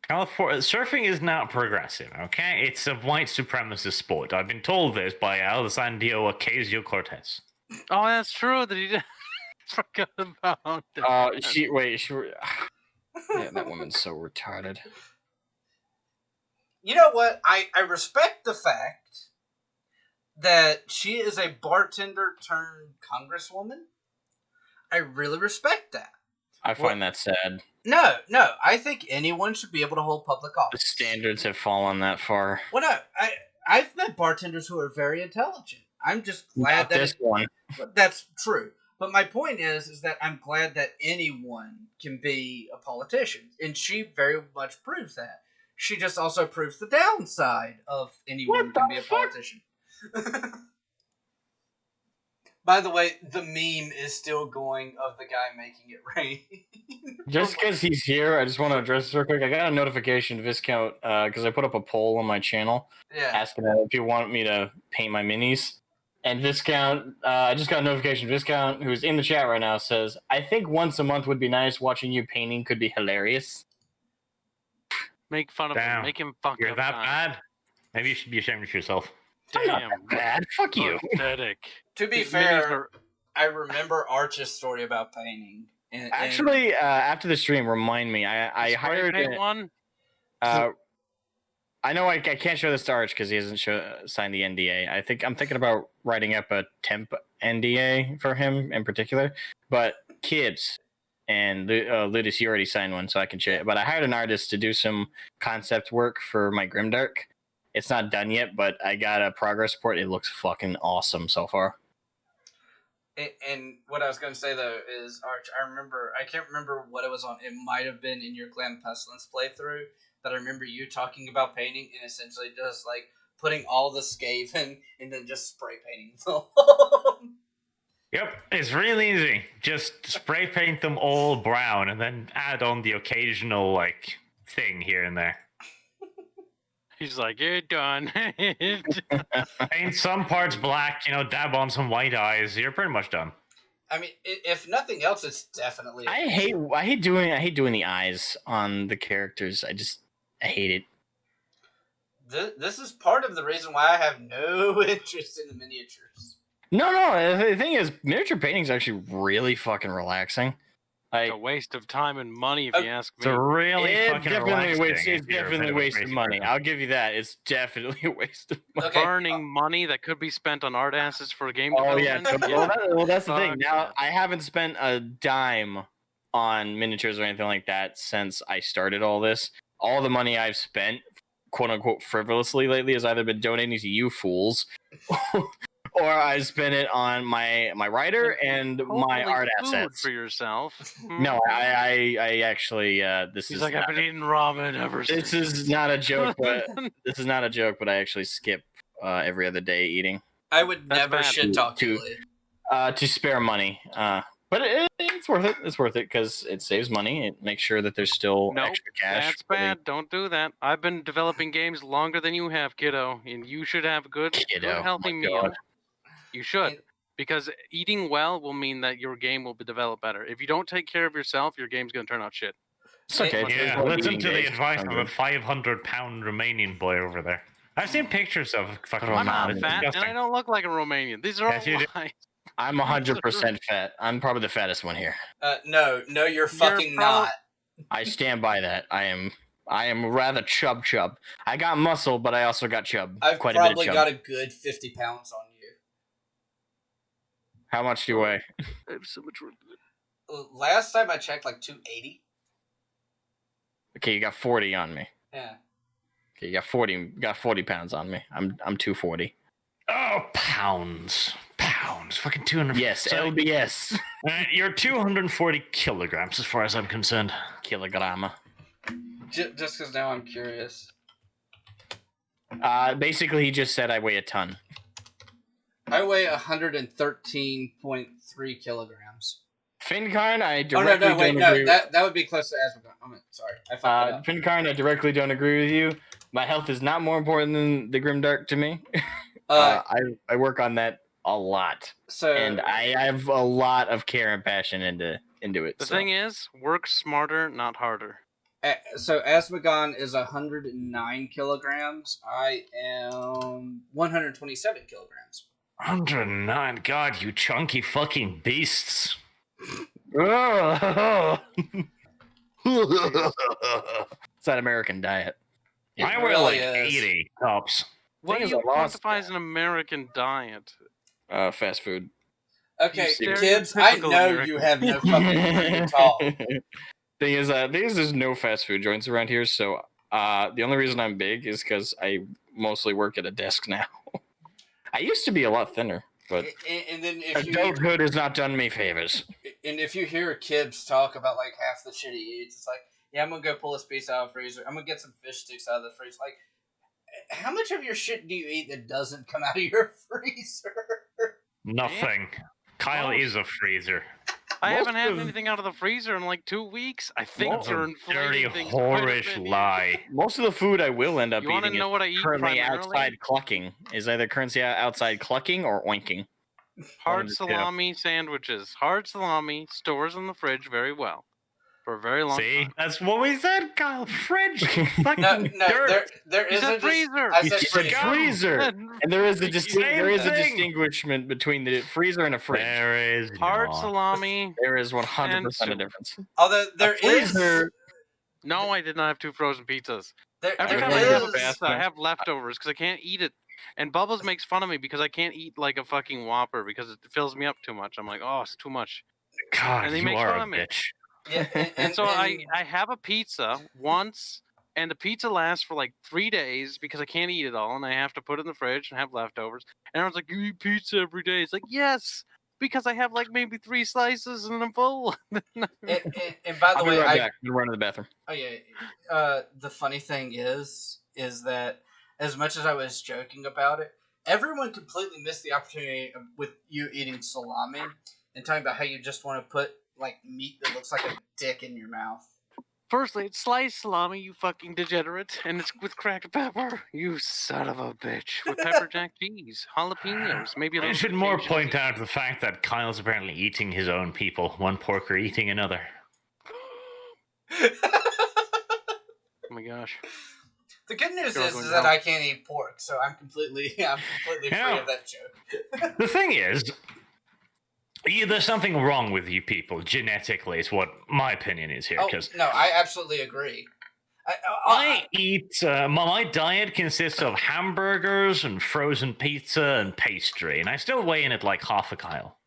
Surfing is not progressive, okay? It's a white supremacist sport. I've been told this by Alessandro Ocasio-Cortez. Oh, that's true that he did. Forgot about that. Yeah, that woman's so retarded. You know what? I respect the fact that she is a bartender turned congresswoman. I really respect that. I find that sad. No, I think anyone should be able to hold public The office. standards have fallen that far. Well, no, I've met bartenders who are very intelligent. I'm just glad Not that this one. that's true. But my point is that I'm glad that anyone can be a politician, and she very much proves that. She just also proves the downside of anyone can be a politician. By the way, the meme is still going of the guy making it rain. Just because he's here, I just want to address this real quick. I got a notification, Viscount, because I put up a poll on my channel asking if you want me to paint my minis. And Viscount, I just got a notification. Viscount, who's in the chat right now, says, I think once a month would be nice. Watching you painting could be hilarious. Make fun of him. Make him fuck You're up. that bad? Maybe you should be ashamed of yourself. Damn. Bad. Fuck you. Pathetic. To be fair, I remember Arch's story about painting. Actually, after the stream, remind me. I hired one. I know I can't show this to Arch because he hasn't signed the NDA. I'm thinking about writing up a temp NDA for him in particular. But Kibs and Ludus, you already signed one, so I can show it. But I hired an artist to do some concept work for my Grimdark. It's not done yet, but I got a progress report. It looks fucking awesome so far. And what I was going to say, though, is, Arch, I can't remember what it was on. It might have been in your Glam Pestilence playthrough, but I remember you talking about painting and essentially just, like, putting all the Skaven and then just spray painting them. Yep, it's really easy. Just spray paint them all brown and then add on the occasional, like, thing here and there. He's like, you're done. Paint some parts black, dab on some white eyes. You're pretty much done. I mean, if nothing else, it's definitely. I hate doing the eyes on the characters. I hate it. This is part of the reason why I have no interest in the miniatures. No. The thing is, miniature painting is actually really fucking relaxing. It's a waste of time and money, if you ask me. It's really fucking relaxing. It's definitely a waste of money. I'll give you that. It's definitely a waste of money. Okay. Burning money that could be spent on art asses for a game development. Well, that's the thing. Now, God. I haven't spent a dime on miniatures or anything like that since I started all this. All the money I've spent, quote-unquote, frivolously lately has either been donating to you fools or I spent it on my writer and my art assets. For yourself. No, I actually He's like, I've been eating ramen ever since. This is not a joke, but I actually skip every other day eating. I would never shit talk you to spare money. But it's worth it. It's worth it because it saves money. It makes sure that there's still extra cash. That's bad. Don't do that. I've been developing games longer than you have, kiddo, and you should have a good healthy meal. You should, because eating well will mean that your game will be developed better. If you don't take care of yourself, your game's going to turn out shit. It's okay. Yeah, listen to the advice of a 500-pound Romanian boy over there. I've seen pictures of fucking I'm not fat, and I don't look like a Romanian. These are all lies. I'm 100% fat. I'm probably the fattest one here. No, you're fucking not. I stand by that. I am rather chub. I got muscle, but I also got chub. I've quite probably a bit of chub. got a good 50 pounds on you. How much do you weigh? I have so much work. Last time I checked, like 280. Okay, you got 40 on me. Yeah. Okay, you got 40 pounds on me. I'm 240. Oh, pounds. Fucking 200. Yes, LBS. You're 240 kilograms as far as I'm concerned. Kilogramma. Just because now I'm curious. Basically, he just said I weigh a ton. I weigh 113.3 kilograms. Fincarn, I directly don't agree. That would be close to Asmogan. Sorry, I fucked up. Fincarn, I directly don't agree with you. My health is not more important than the Grimdark to me. I work on that a lot, and I have a lot of care and passion into it. The thing is, work smarter, not harder. So Asmogan is 109 kilograms. I am 127 kilograms. 109. God, you chunky fucking beasts. It's that American diet. I weigh like 80 tops. What do you quantify as an American diet? Fast food. Okay, You Kibs, I stereotypical know American. you have no fucking clue at all. Thing is, there's no fast food joints around here, so the only reason I'm big is because I mostly work at a desk now. I used to be a lot thinner, but And then if adulthood has not done me favors. And if you hear Kibs talk about like half the shit he eats, it's like, yeah, I'm gonna go pull this piece out of the freezer. I'm gonna get some fish sticks out of the freezer. Like, how much of your shit do you eat that doesn't come out of your freezer? Nothing. Kyle is a freezer. I haven't had anything out of the freezer in like 2 weeks. I think That's you're a inflating dirty, things quite a whorish bit. lie. Most of the food I will end up You want to eating know is what I eat currently primarily? outside clucking. Is either currency outside clucking or oinking. Hard salami sandwiches. Hard salami stores in the fridge very well for a very long See, time. that's what we said, Kyle. Fridge, fucking No, dirt. there You is said a freezer. I You said said freezer. freezer, and there is a thing. distinguishment between the freezer and a fridge. There is Hard not. salami. There is 100% And a soup. difference. Although there is freezer- No, I did not have 2 frozen pizzas. Every there time I have a is pizza, I have leftovers because I can't eat it. And Bubbles makes fun of me because I can't eat like a fucking Whopper because it fills me up too much. I'm like, oh, it's too much. God, And he you makes are fun a of me. bitch. yeah, And so I have a pizza once, and the pizza lasts for like 3 days because I can't eat it all, and I have to put it in the fridge and have leftovers. And everyone's like, you eat pizza every day. It's like, yes, because I have like maybe 3 slices and I'm full. and by the I'll be way, right back. I'm going to run to the bathroom. oh yeah, the funny thing is that as much as I was joking about it, everyone completely missed the opportunity with you eating salami and talking about how you just want to put like meat that looks like a dick in your mouth. Firstly, it's sliced salami, you fucking degenerate, and it's with cracked pepper. You son of a bitch. With pepper jack cheese, jalapenos, maybe a I little should bit of more Cajun point seasoning. out the fact that Kyle's apparently eating his own people, one porker eating another. Oh my gosh. The good news Sure, is going that down. I can't eat pork, so I'm completely free of that joke. The thing is, there's something wrong with you people genetically, is what my opinion is here. Oh Because no, I absolutely agree. I eat, my diet consists of hamburgers and frozen pizza and pastry, and I still weigh in at like half a Kyle.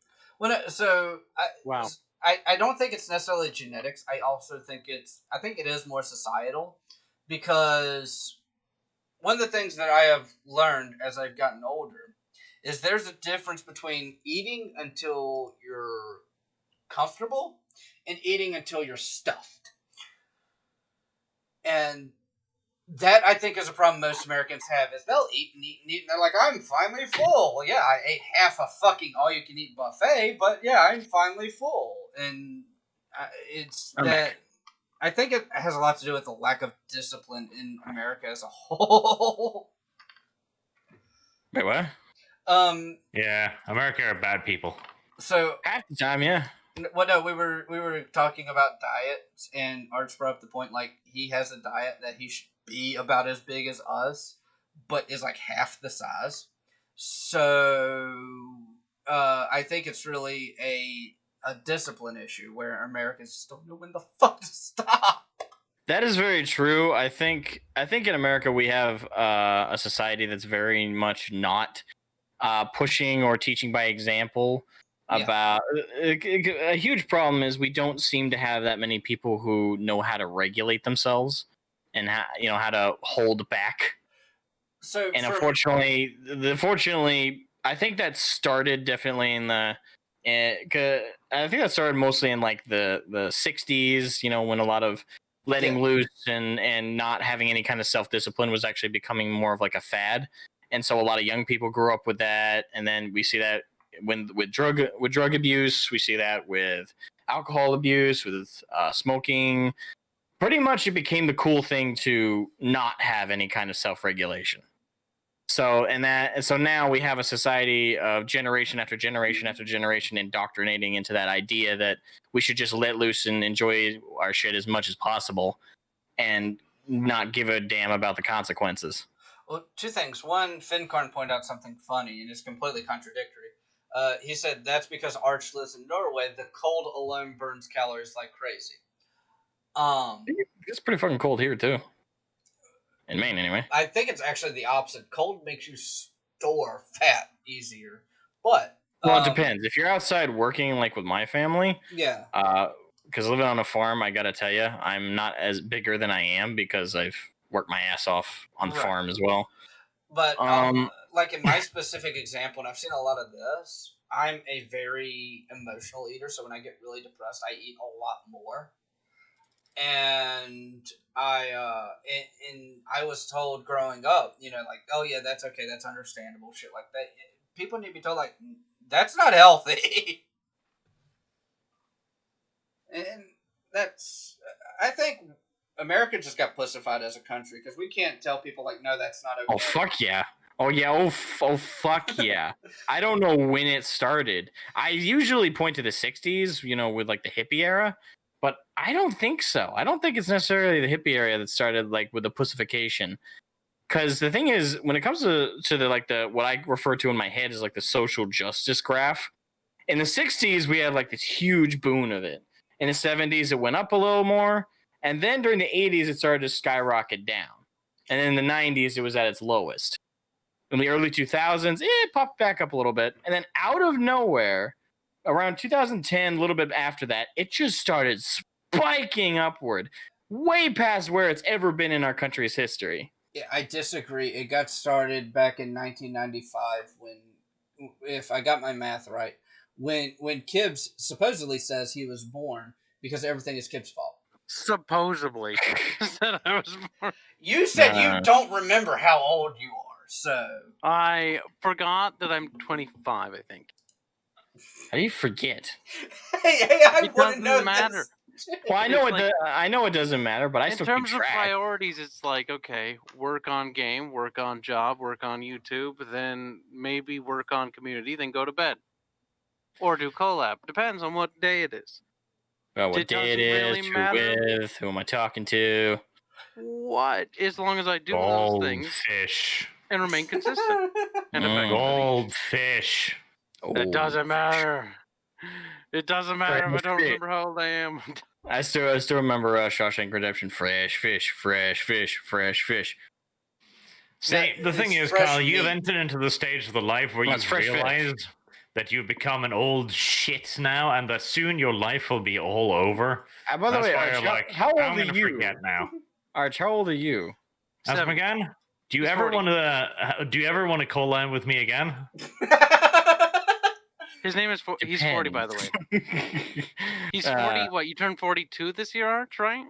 Well, no, so Wow. I don't think it's necessarily genetics. I also think I think it is more societal, because one of the things that I have learned as I've gotten older is there's a difference between eating until you're comfortable and eating until you're stuffed. And that, I think, is a problem most Americans have, is they'll eat and eat and eat, and they're like, I'm finally full. Well, yeah, I ate half a fucking all-you-can-eat buffet, but yeah, I'm finally full. And it's that... I think it has a lot to do with the lack of discipline in America as a whole. Wait, what? Yeah, America are bad people. So Half the time, yeah. well, no, we were talking about diets, and Arch brought up the point, like, he has a diet that he should be about as big as us, but is like half the size. So I think it's really a discipline issue where Americans just don't know when the fuck to stop. That is very true. I think in America we have a society that's very much not pushing or teaching by example. About a huge problem is we don't seem to have that many people who know how to regulate themselves and how to hold back. So and unfortunately, I think that started definitely in the. I think that started mostly in like the 60s, when a lot of letting loose and not having any kind of self-discipline was actually becoming more of like a fad. And so a lot of young people grew up with that. And then we see that with drug abuse, we see that with alcohol abuse, with smoking. Pretty much it became the cool thing to not have any kind of self-regulation. So now we have a society of generation after generation after generation indoctrinating into that idea that we should just let loose and enjoy our shit as much as possible and not give a damn about the consequences. Well, 2 things. One, Fincarn pointed out something funny, and it's completely contradictory. He said that's because Arch lives in Norway. The cold alone burns calories like crazy. It's pretty fucking cold here too. In Maine, anyway. I think it's actually the opposite. Cold makes you store fat easier, but Well, it depends. If you're outside working, like with my family, Yeah. Because living on a farm, I gotta tell you, I'm not as bigger than I am because I've worked my ass off on the farm as well. But like in my specific example, and I've seen a lot of this, I'm a very emotional eater, so when I get really depressed, I eat a lot more. And I was told growing up, like, oh yeah, that's okay, that's understandable, shit like that. People need to be told, like, that's not healthy. And that's, I think America just got pussified as a country because we can't tell people, like, no, that's not okay. Oh, fuck yeah. Oh, yeah. Oh, fuck yeah. I don't know when it started. I usually point to the 60s, with, like, the hippie era, but I don't think so. I don't think it's necessarily the hippie era that started, like, with the pussification. Because the thing is, when it comes to the what I refer to in my head as, like, the social justice graph, in the 60s, we had, like, this huge boon of it. In the 70s, it went up a little more. And then during the 80s, it started to skyrocket down. And in the 90s, it was at its lowest. In the early 2000s, it popped back up a little bit. And then out of nowhere, around 2010, a little bit after that, it just started spiking upward, way past where it's ever been in our country's history. Yeah, I disagree. It got started back in 1995 when, if I got my math right, when Kibs supposedly says he was born because everything is Kibs' fault. Supposedly. Said I was born. You said you don't remember how old you are, so... I forgot that I'm 25, I think. How do you forget? Hey, I want to know matter. Well, I know it doesn't matter, but I still keep track. In terms of priorities, it's like, okay, work on game, work on job, work on YouTube, then maybe work on community, then go to bed. Or do collab. Depends on what day it is. Well, what day it is, who with, who am I talking to? What? As long as I do those things. Goldfish. And remain consistent. And Goldfish. It doesn't matter. It doesn't matter if I don't remember how old I am. I still remember Shawshank Redemption. Fresh fish, fresh fish, fresh fish. See, the thing is, Kyle, you've entered into the stage of the life where you've realized that you've become an old shit now, and that soon your life will be all over. By the way, Arch, how old are you? Forget now. Arch, how old are you? Asmogan, do you ever want to collab with me again? His name is. He's 40, by the way. He's 40. What? You turned 42 this year, Arch? Right?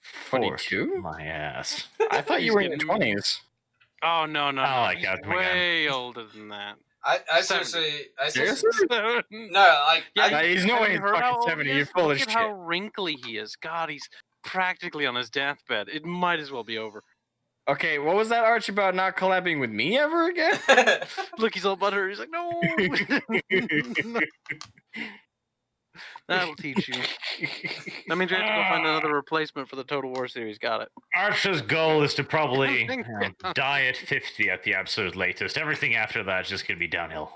42? My ass. I thought you were in your 20s. Oh no! He's way older than that. I seriously. No, like he's no way he's fucking 70. You're full of shit. Look at how wrinkly he is. God, he's practically on his deathbed. It might as well be over. Okay, what was that, Arch, about not collabing with me ever again? Look, he's all butthurt. He's like, no. No. That'll teach you. That means we have to go find another replacement for the Total War series. Got it. Arch's goal is to probably die at 50 at the absolute latest. Everything after that is just going to be downhill.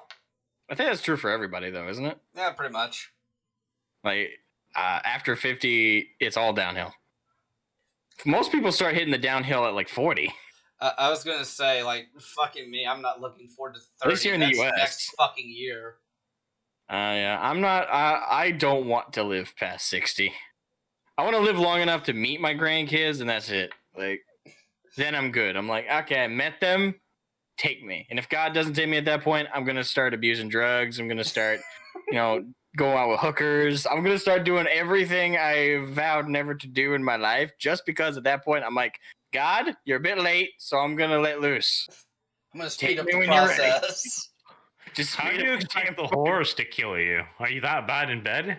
I think that's true for everybody, though, isn't it? Yeah, pretty much. Like, after 50, it's all downhill. Most people start hitting the downhill at like 40. I was going to say, like, fucking me, I'm not looking forward to 30. At least here in the US. Next fucking year. Yeah, I'm not. I don't want to live past 60. I want to live long enough to meet my grandkids, and that's it. Like, then I'm good. I'm like, okay, I met them. Take me. And if God doesn't take me at that point, I'm gonna start abusing drugs. I'm gonna start, go out with hookers. I'm gonna start doing everything I vowed never to do in my life, just because at that point I'm like, God, you're a bit late, so I'm gonna let loose. I'm gonna speed up the process. Just how do you expect the horse to kill you? Are you that bad in bed?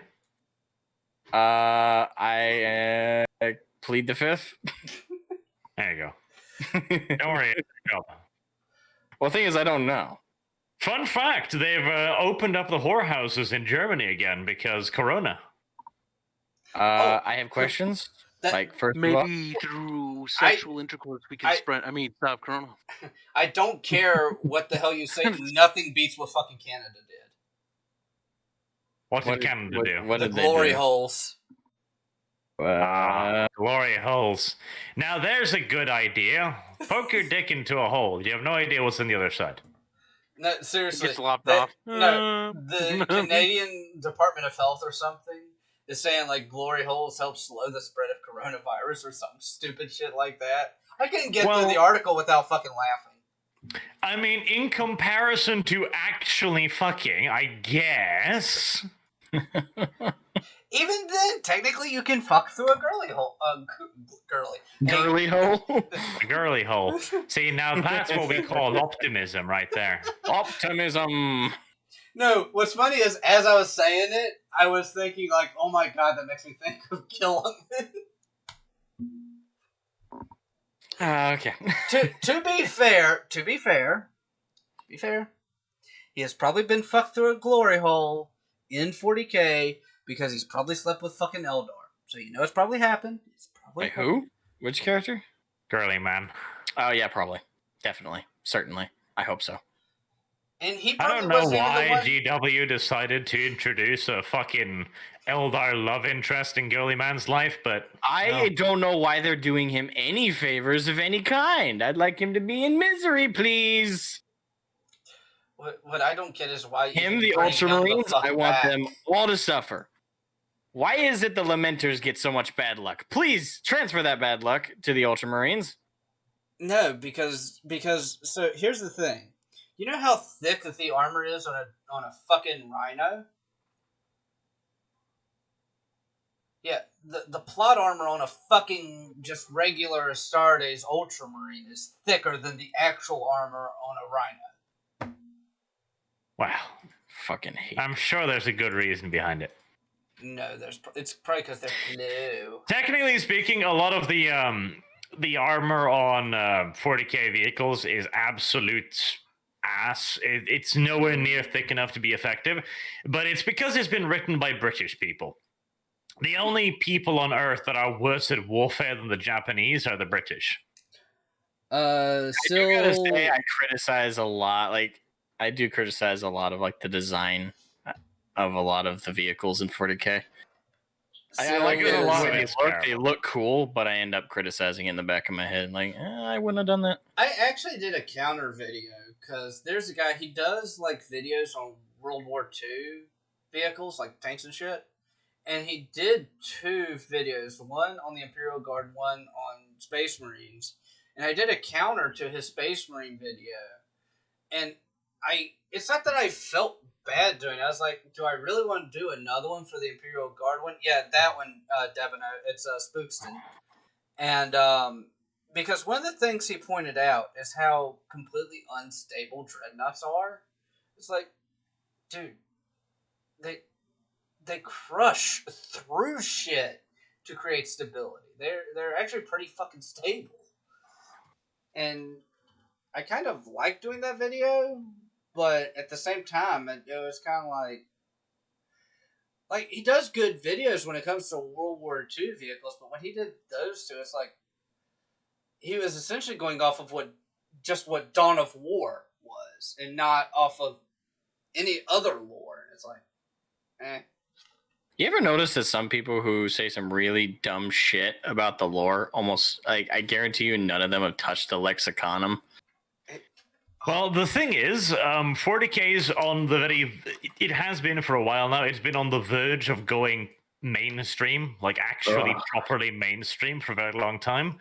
I plead the fifth. There you go. Don't worry. Well, the thing is, I don't know. Fun fact, they've opened up the whorehouses in Germany again because Corona. I have questions. First maybe through sexual intercourse we can stop Corona. I don't care what the hell you say. Nothing beats what fucking Canada did. What did Canada do? What did the glory holes. Glory holes. Now there's a good idea. Poke your dick into a hole. You have no idea what's on the other side. No, seriously. Gets lopped off. No, the Canadian Department of Health or something is saying like glory holes help slow the spread of coronavirus or some stupid shit like that. I couldn't get through the article without fucking laughing. I mean, in comparison to actually fucking, I guess. Even then, technically, you can fuck through a girly hole. Girly hole? A girly hole. See, now that's what we call optimism right there. Optimism. No, what's funny is, as I was saying it, I was thinking, like, oh my god, that makes me think of killing it. Okay. To be fair, he has probably been fucked through a glory hole in 40k because he's probably slept with fucking Eldar. So you know it's probably happened. Wait, who? Which character? Girly man. Oh yeah, probably, definitely, certainly. I hope so. And he I probably don't know wasn't even the why one... GW decided to introduce a fucking Eldar love interest in Girly Man's life, but... I don't know why they're doing him any favors of any kind. I'd like him to be in misery, please. What I don't get is why... Him, the Ultramarines, I want them all to suffer. Why is it the Lamenters get so much bad luck? Please, transfer that bad luck to the Ultramarines. No, because so here's the thing. You know how thick the armor is on a fucking Rhino? Yeah, the plot armor on a fucking just regular Astartes Ultramarine is thicker than the actual armor on a Rhino. Wow. Fucking hate. I'm sure there's a good reason behind it. No, it's probably because they're blue. Technically speaking, a lot of the armor on 40k vehicles is absolute ass. It's nowhere near thick enough to be effective, but it's because it's been written by British people. The only people on Earth that are worse at warfare than the Japanese are the British. I do gotta say, I criticize a lot. Like, I do criticize a lot of like the design of a lot of the vehicles in 40k. I like it a lot. They look cool, but I end up criticizing it in the back of my head. Like, I wouldn't have done that. I actually did a counter video because there's a guy, he does like videos on World War II vehicles, like tanks and shit. And he did 2 videos, one on the Imperial Guard, one on Space Marines. And I did a counter to his Space Marine video. And it's not that I felt bad doing it. I was like, do I really want to do another one for the Imperial Guard one? Yeah, that one, Devin, it's Spookston. And because one of the things he pointed out is how completely unstable dreadnoughts are. It's like, dude, they crush through shit to create stability. They're actually pretty fucking stable. And I kind of like doing that video, but at the same time, it was kind of like he does good videos when it comes to World War II vehicles, but when he did those 2, it's like he was essentially going off of what Dawn of War was, and not off of any other lore. It's like, You ever notice that some people who say some really dumb shit about the lore, almost, like, I guarantee you none of them have touched the Lexiconum? Well, the thing is, 40K's on the it has been for a while now, it's been on the verge of going mainstream, like actually properly mainstream for a very long time.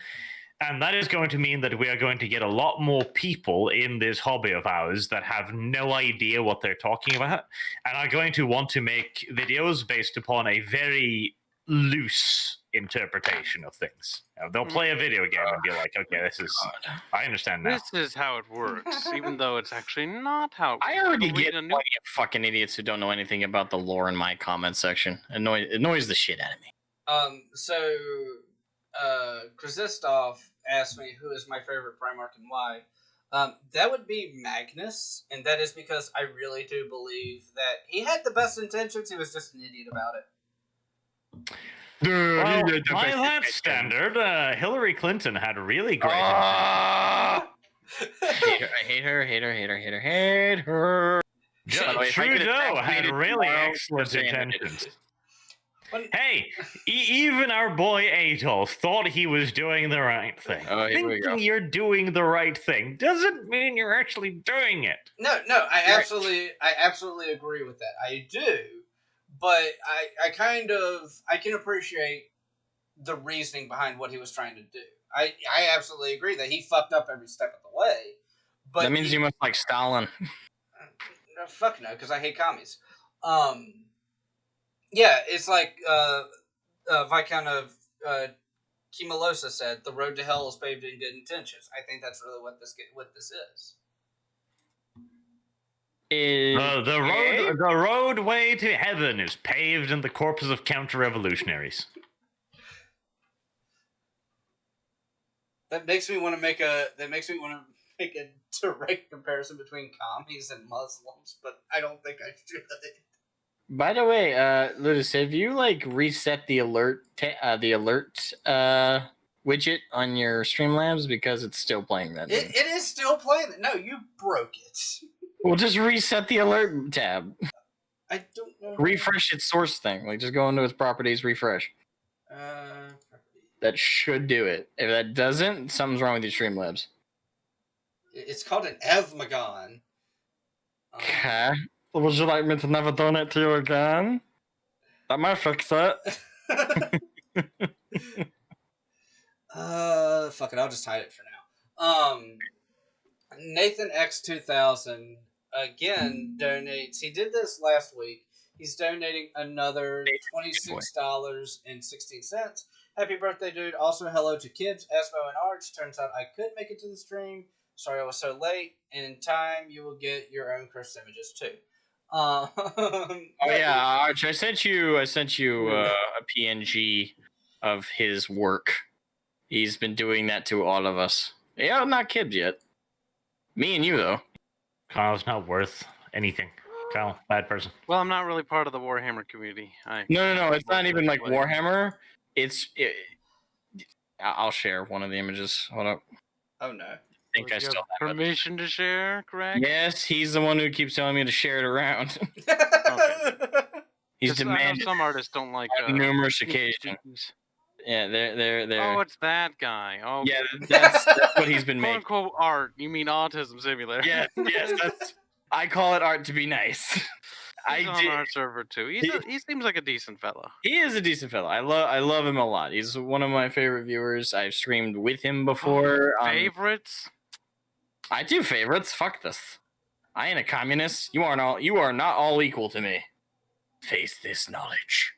And that is going to mean that we are going to get a lot more people in this hobby of ours that have no idea what they're talking about and are going to want to make videos based upon a very loose interpretation of things. They'll play a video game and be like, okay, I understand now. This is how it works, even though it's actually not how it works. I already get plenty of fucking idiots who don't know anything about the lore in my comment section. It annoys the shit out of me. So Krzysztof asked me who is my favorite Primarch and why. That would be Magnus, and that is because I really do believe that he had the best intentions, he was just an idiot about it. Well, by that standard, Hillary Clinton had really great intentions. I hate her. Trudeau had really excellent intentions. Hey, even our boy Atos thought he was doing the right thing. Oh, here we go. Thinking you're doing the right thing doesn't mean you're actually doing it. No, I absolutely agree with that. I do, but I can appreciate the reasoning behind what he was trying to do. I absolutely agree that he fucked up every step of the way. But that means you must like Stalin. No, fuck no, because I hate commies. Yeah, it's like Viscount of Kimalosa said, "The road to hell is paved in good intentions." I think that's really what this is. The roadway to heaven is paved in the corpses of counter-revolutionaries. That makes me want to make a direct comparison between commies and Muslims, but I don't think I should. By the way, Ludus, have you like reset the alert widget on your Streamlabs because it's still playing that? It is still playing. No, you broke it. Well, just reset the alert tab. I don't know. Refresh its source thing. Like, just go into its properties, refresh. That should do it. If that doesn't, something's wrong with your Streamlabs. It's called an Asmogan. Okay. Would you like me to never donate to you again? That might fix it. Fuck it. I'll just hide it for now. Nathan X2000 again donates. He did this last week. He's donating another $26.16. Happy birthday, dude. Also, hello to Kibs, Asmo, and Arch. Turns out I could make it to the stream. Sorry I was so late. In time, you will get your own cursed images, too. Oh, yeah, Arch, I sent you a PNG of his work. He's been doing that to all of us. Yeah, not Kibs yet. Me and you, though. Kyle's not worth anything. Kyle, bad person. Well, I'm not really part of the Warhammer community. No. It's not even like Warhammer. I'll share one of the images. Hold up. Oh, no. I think I still have permission to share, correct? Yes, he's the one who keeps telling me to share it around. Okay. He's demanded. Some artists don't like on numerous occasions. Yeah, they're. Oh, it's that guy. Oh, yeah, that's what he's been making. "Quote unquote art." You mean Autism Simulator? Yes. I call it art to be nice. He's on our server too. He seems like a decent fellow. He is a decent fellow. I love him a lot. He's one of my favorite viewers. I've streamed with him before. Favorites? I do favorites. Fuck this. I ain't a communist. You are not all equal to me. Face this knowledge.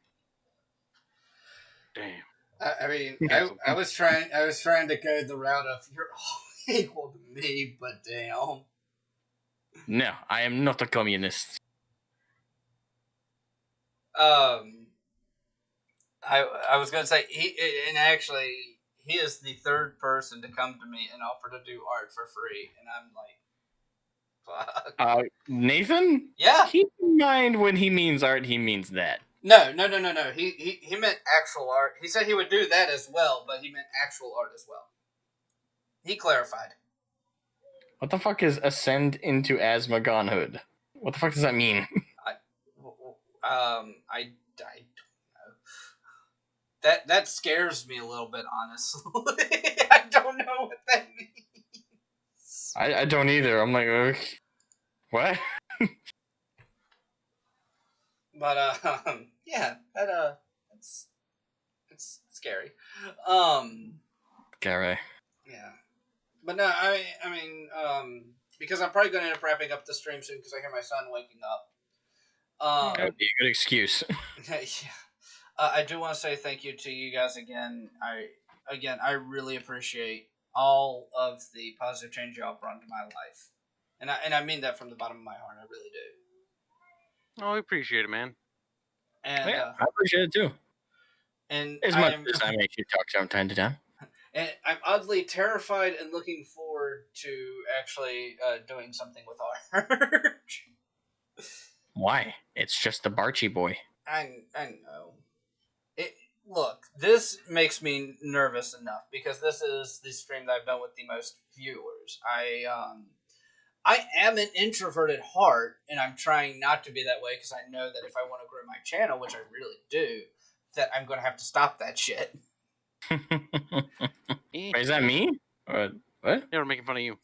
Damn. I mean, I was trying to go the route of you're all equal to me, but damn. No, I am not a communist. I was gonna say he is the third person to come to me and offer to do art for free, and I'm like, fuck. Nathan? Yeah. Keep in mind when he means art, he means that. No. He meant actual art. He said he would do that as well, but he meant actual art as well. He clarified. What the fuck is ascend into Asmoganhood? What the fuck does that mean? I don't know. That scares me a little bit, honestly. I don't know what that means. I don't either. I'm like, what? But yeah, it's scary. Gary. Yeah, but no, I mean, because I'm probably going to end up wrapping up the stream soon because I hear my son waking up. That would be a good excuse. Yeah. I do want to say thank you to you guys again. I really appreciate all of the positive change y'all brought into my life, and I mean that from the bottom of my heart. I really do. Oh, we appreciate it, man. And yeah, I appreciate it too. And as much as I make you talk from time to time. And I'm oddly terrified and looking forward to actually doing something with Arch. Why? It's just the Barchi boy. I know. Look, this makes me nervous enough because this is the stream that I've done with the most viewers. I am an introvert at heart, and I'm trying not to be that way because I know that if I want to grow my channel, which I really do, that I'm going to have to stop that shit. Wait, is that me? What? They were making fun of you.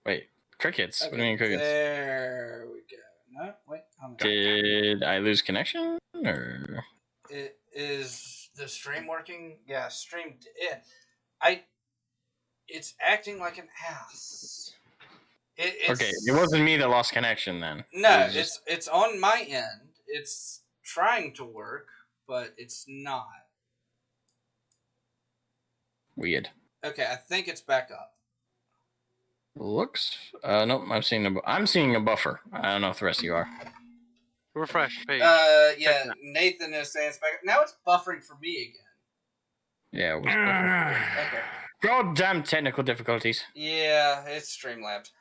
Wait, crickets. Okay, What do you mean crickets? There we go. No, wait. Did I lose connection? Or Is the stream working? Yeah, stream. Yeah. It's acting like an ass. Okay, it wasn't me that lost connection then. No, it's on my end. It's trying to work, but it's not. Weird. Okay, I think it's back up. Looks. Nope. I'm seeing a buffer. I don't know if the rest of you are. Refresh page. Yeah. Nathan is saying it's back up. Now it's buffering for me again. Yeah. It was okay. Goddamn technical difficulties. Yeah, it's Streamlabs.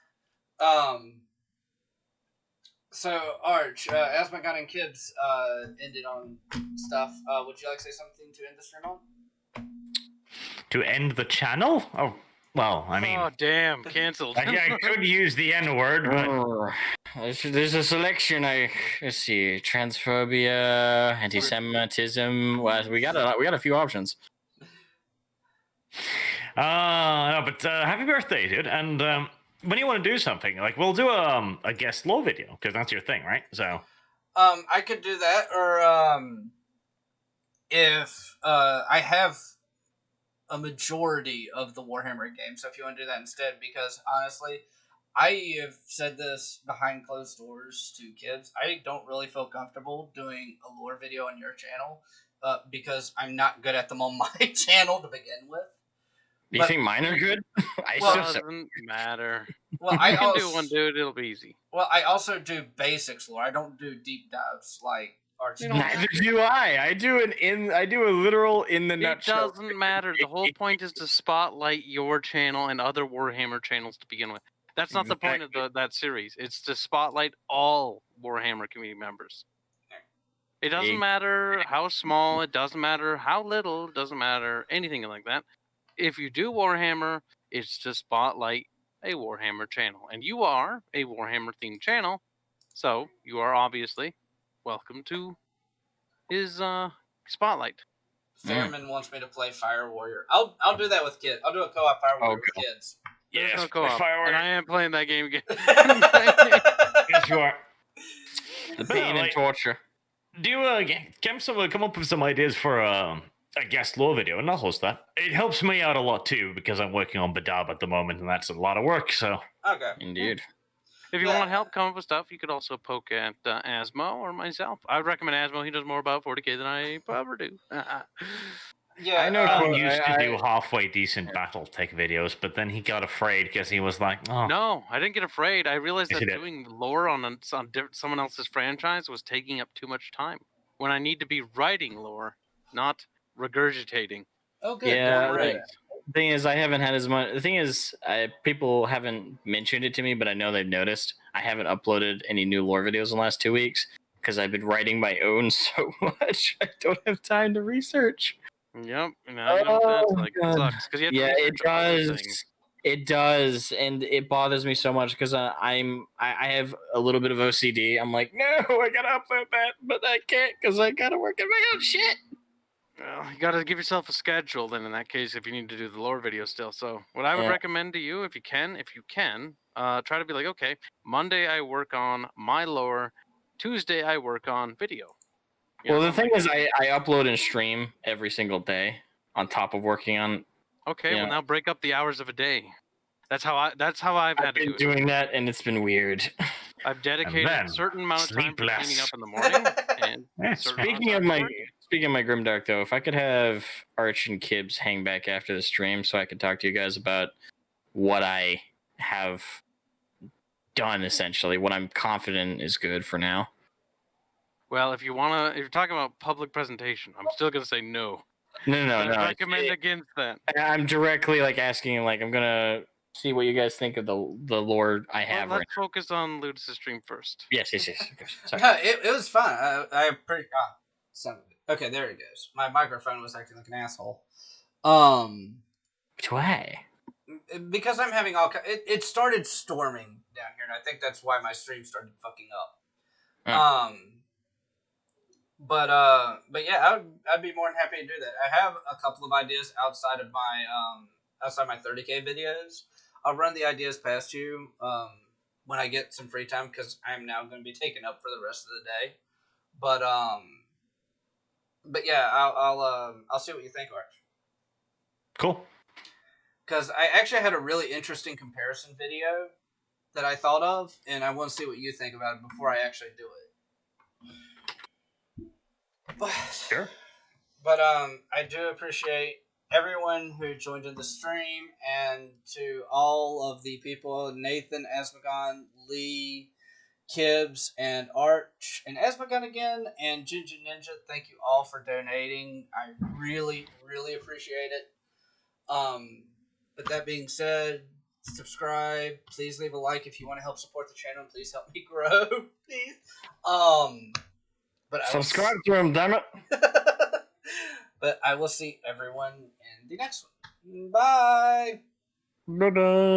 So Arch, Asmogan and Kibs ended on stuff. Would you like to say something to end the stream on? To end the channel? Oh, well, I mean... Oh, damn, cancelled. I could use the N-word, but... There's a selection. Let's see, transphobia, anti-Semitism. Well, we got a few options. No, but happy birthday, dude! And when you want to do something, like we'll do a guest lore video because that's your thing, right? So, I could do that, or if I have a majority of the Warhammer game, so if you want to do that instead, because honestly, I have said this behind closed doors to kids. I don't really feel comfortable doing a lore video on your channel because I'm not good at them on my channel to begin with. Do you think mine are good? Doesn't matter. Well, you can do one, dude. It'll be easy. Well, I also do basics lore. I don't do deep dives like Arch. Neither do I. I do a literal in the nutshell. It doesn't matter. The whole point is to spotlight your channel and other Warhammer channels to begin with. That's not the point of that series. It's to spotlight all Warhammer community members. It doesn't matter how small. It doesn't matter how little. It doesn't matter anything like that. If you do Warhammer, it's to spotlight a Warhammer channel. And you are a Warhammer-themed channel, so you are obviously welcome to his spotlight. Fairman wants me to play Fire Warrior. I'll do that with kids. I'll do a co-op Fire Warrior with kids. Yes, no co-op. And I am playing that game again. Yes, you are. The pain and torture. Do you come up with some ideas for a guest lore video, and I'll host that. It helps me out a lot too because I'm working on Badab at the moment, and that's a lot of work. So okay, indeed. If you want help come up with stuff, you could also poke at Asmo or myself. I would recommend Asmo. He does more about 40k than I ever do. Yeah, I know. I used to do halfway decent battle tech videos, but then he got afraid because he was like, "Oh no, I didn't get afraid. I realized that doing lore on someone else's franchise was taking up too much time when I need to be writing lore, not regurgitating." Oh, good. Yeah. Right. The thing is, I haven't had as much. The thing is, people haven't mentioned it to me, but I know they've noticed. I haven't uploaded any new lore videos in the last 2 weeks because I've been writing my own so much. I don't have time to research. Yep. It sucks because it does. It does, and it bothers me so much because I have a little bit of OCD. I'm like, no, I gotta upload that, but I can't because I gotta work on my own shit. Well, you gotta give yourself a schedule then. In that case, if you need to do the lore video still. So, what I would recommend to you, if you can, try to be like, okay, Monday I work on my lore, Tuesday I work on video. Well, the thing is, I upload and stream every single day on top of working on. Okay, well now break up the hours of a day. That's how I've had to do it. Doing that, and it's been weird. I've dedicated a certain amount of time for cleaning up in the morning. And speaking of my Grimdark, though, if I could have Arch and Kibs hang back after the stream, so I could talk to you guys about what I have done, essentially, what I'm confident is good for now. Well, if you're talking about public presentation, I'm still gonna say no. No. I recommend against that. I'm directly directly I'm gonna see what you guys think of the lore I have. Let's focus on Ludus' stream first. Yes. Okay, sorry. No, it was fun. Okay, there it goes. My microphone was acting like an asshole. Which way? Because I'm having it started storming down here, and I think that's why my stream started fucking up. But yeah, I'd be more than happy to do that. I have a couple of ideas outside my 30K videos. I'll run the ideas past you when I get some free time because I'm now going to be taken up for the rest of the day. But yeah, I'll see what you think, Arch. Cool. Because I actually had a really interesting comparison video that I thought of, and I want to see what you think about it before I actually do it. Sure. But I do appreciate everyone who joined in the stream, and to all of the people, Nathan, Asmogan, Lee, Kibs, and Arch, and Asmogan again, and Ginger Ninja, thank you all for donating. I really, really appreciate it. But that being said, subscribe. Please leave a like if you want to help support the channel. Please help me grow. Please. But Subscribe to him, damn it. But I will see everyone in the next one. Bye. Bye-bye.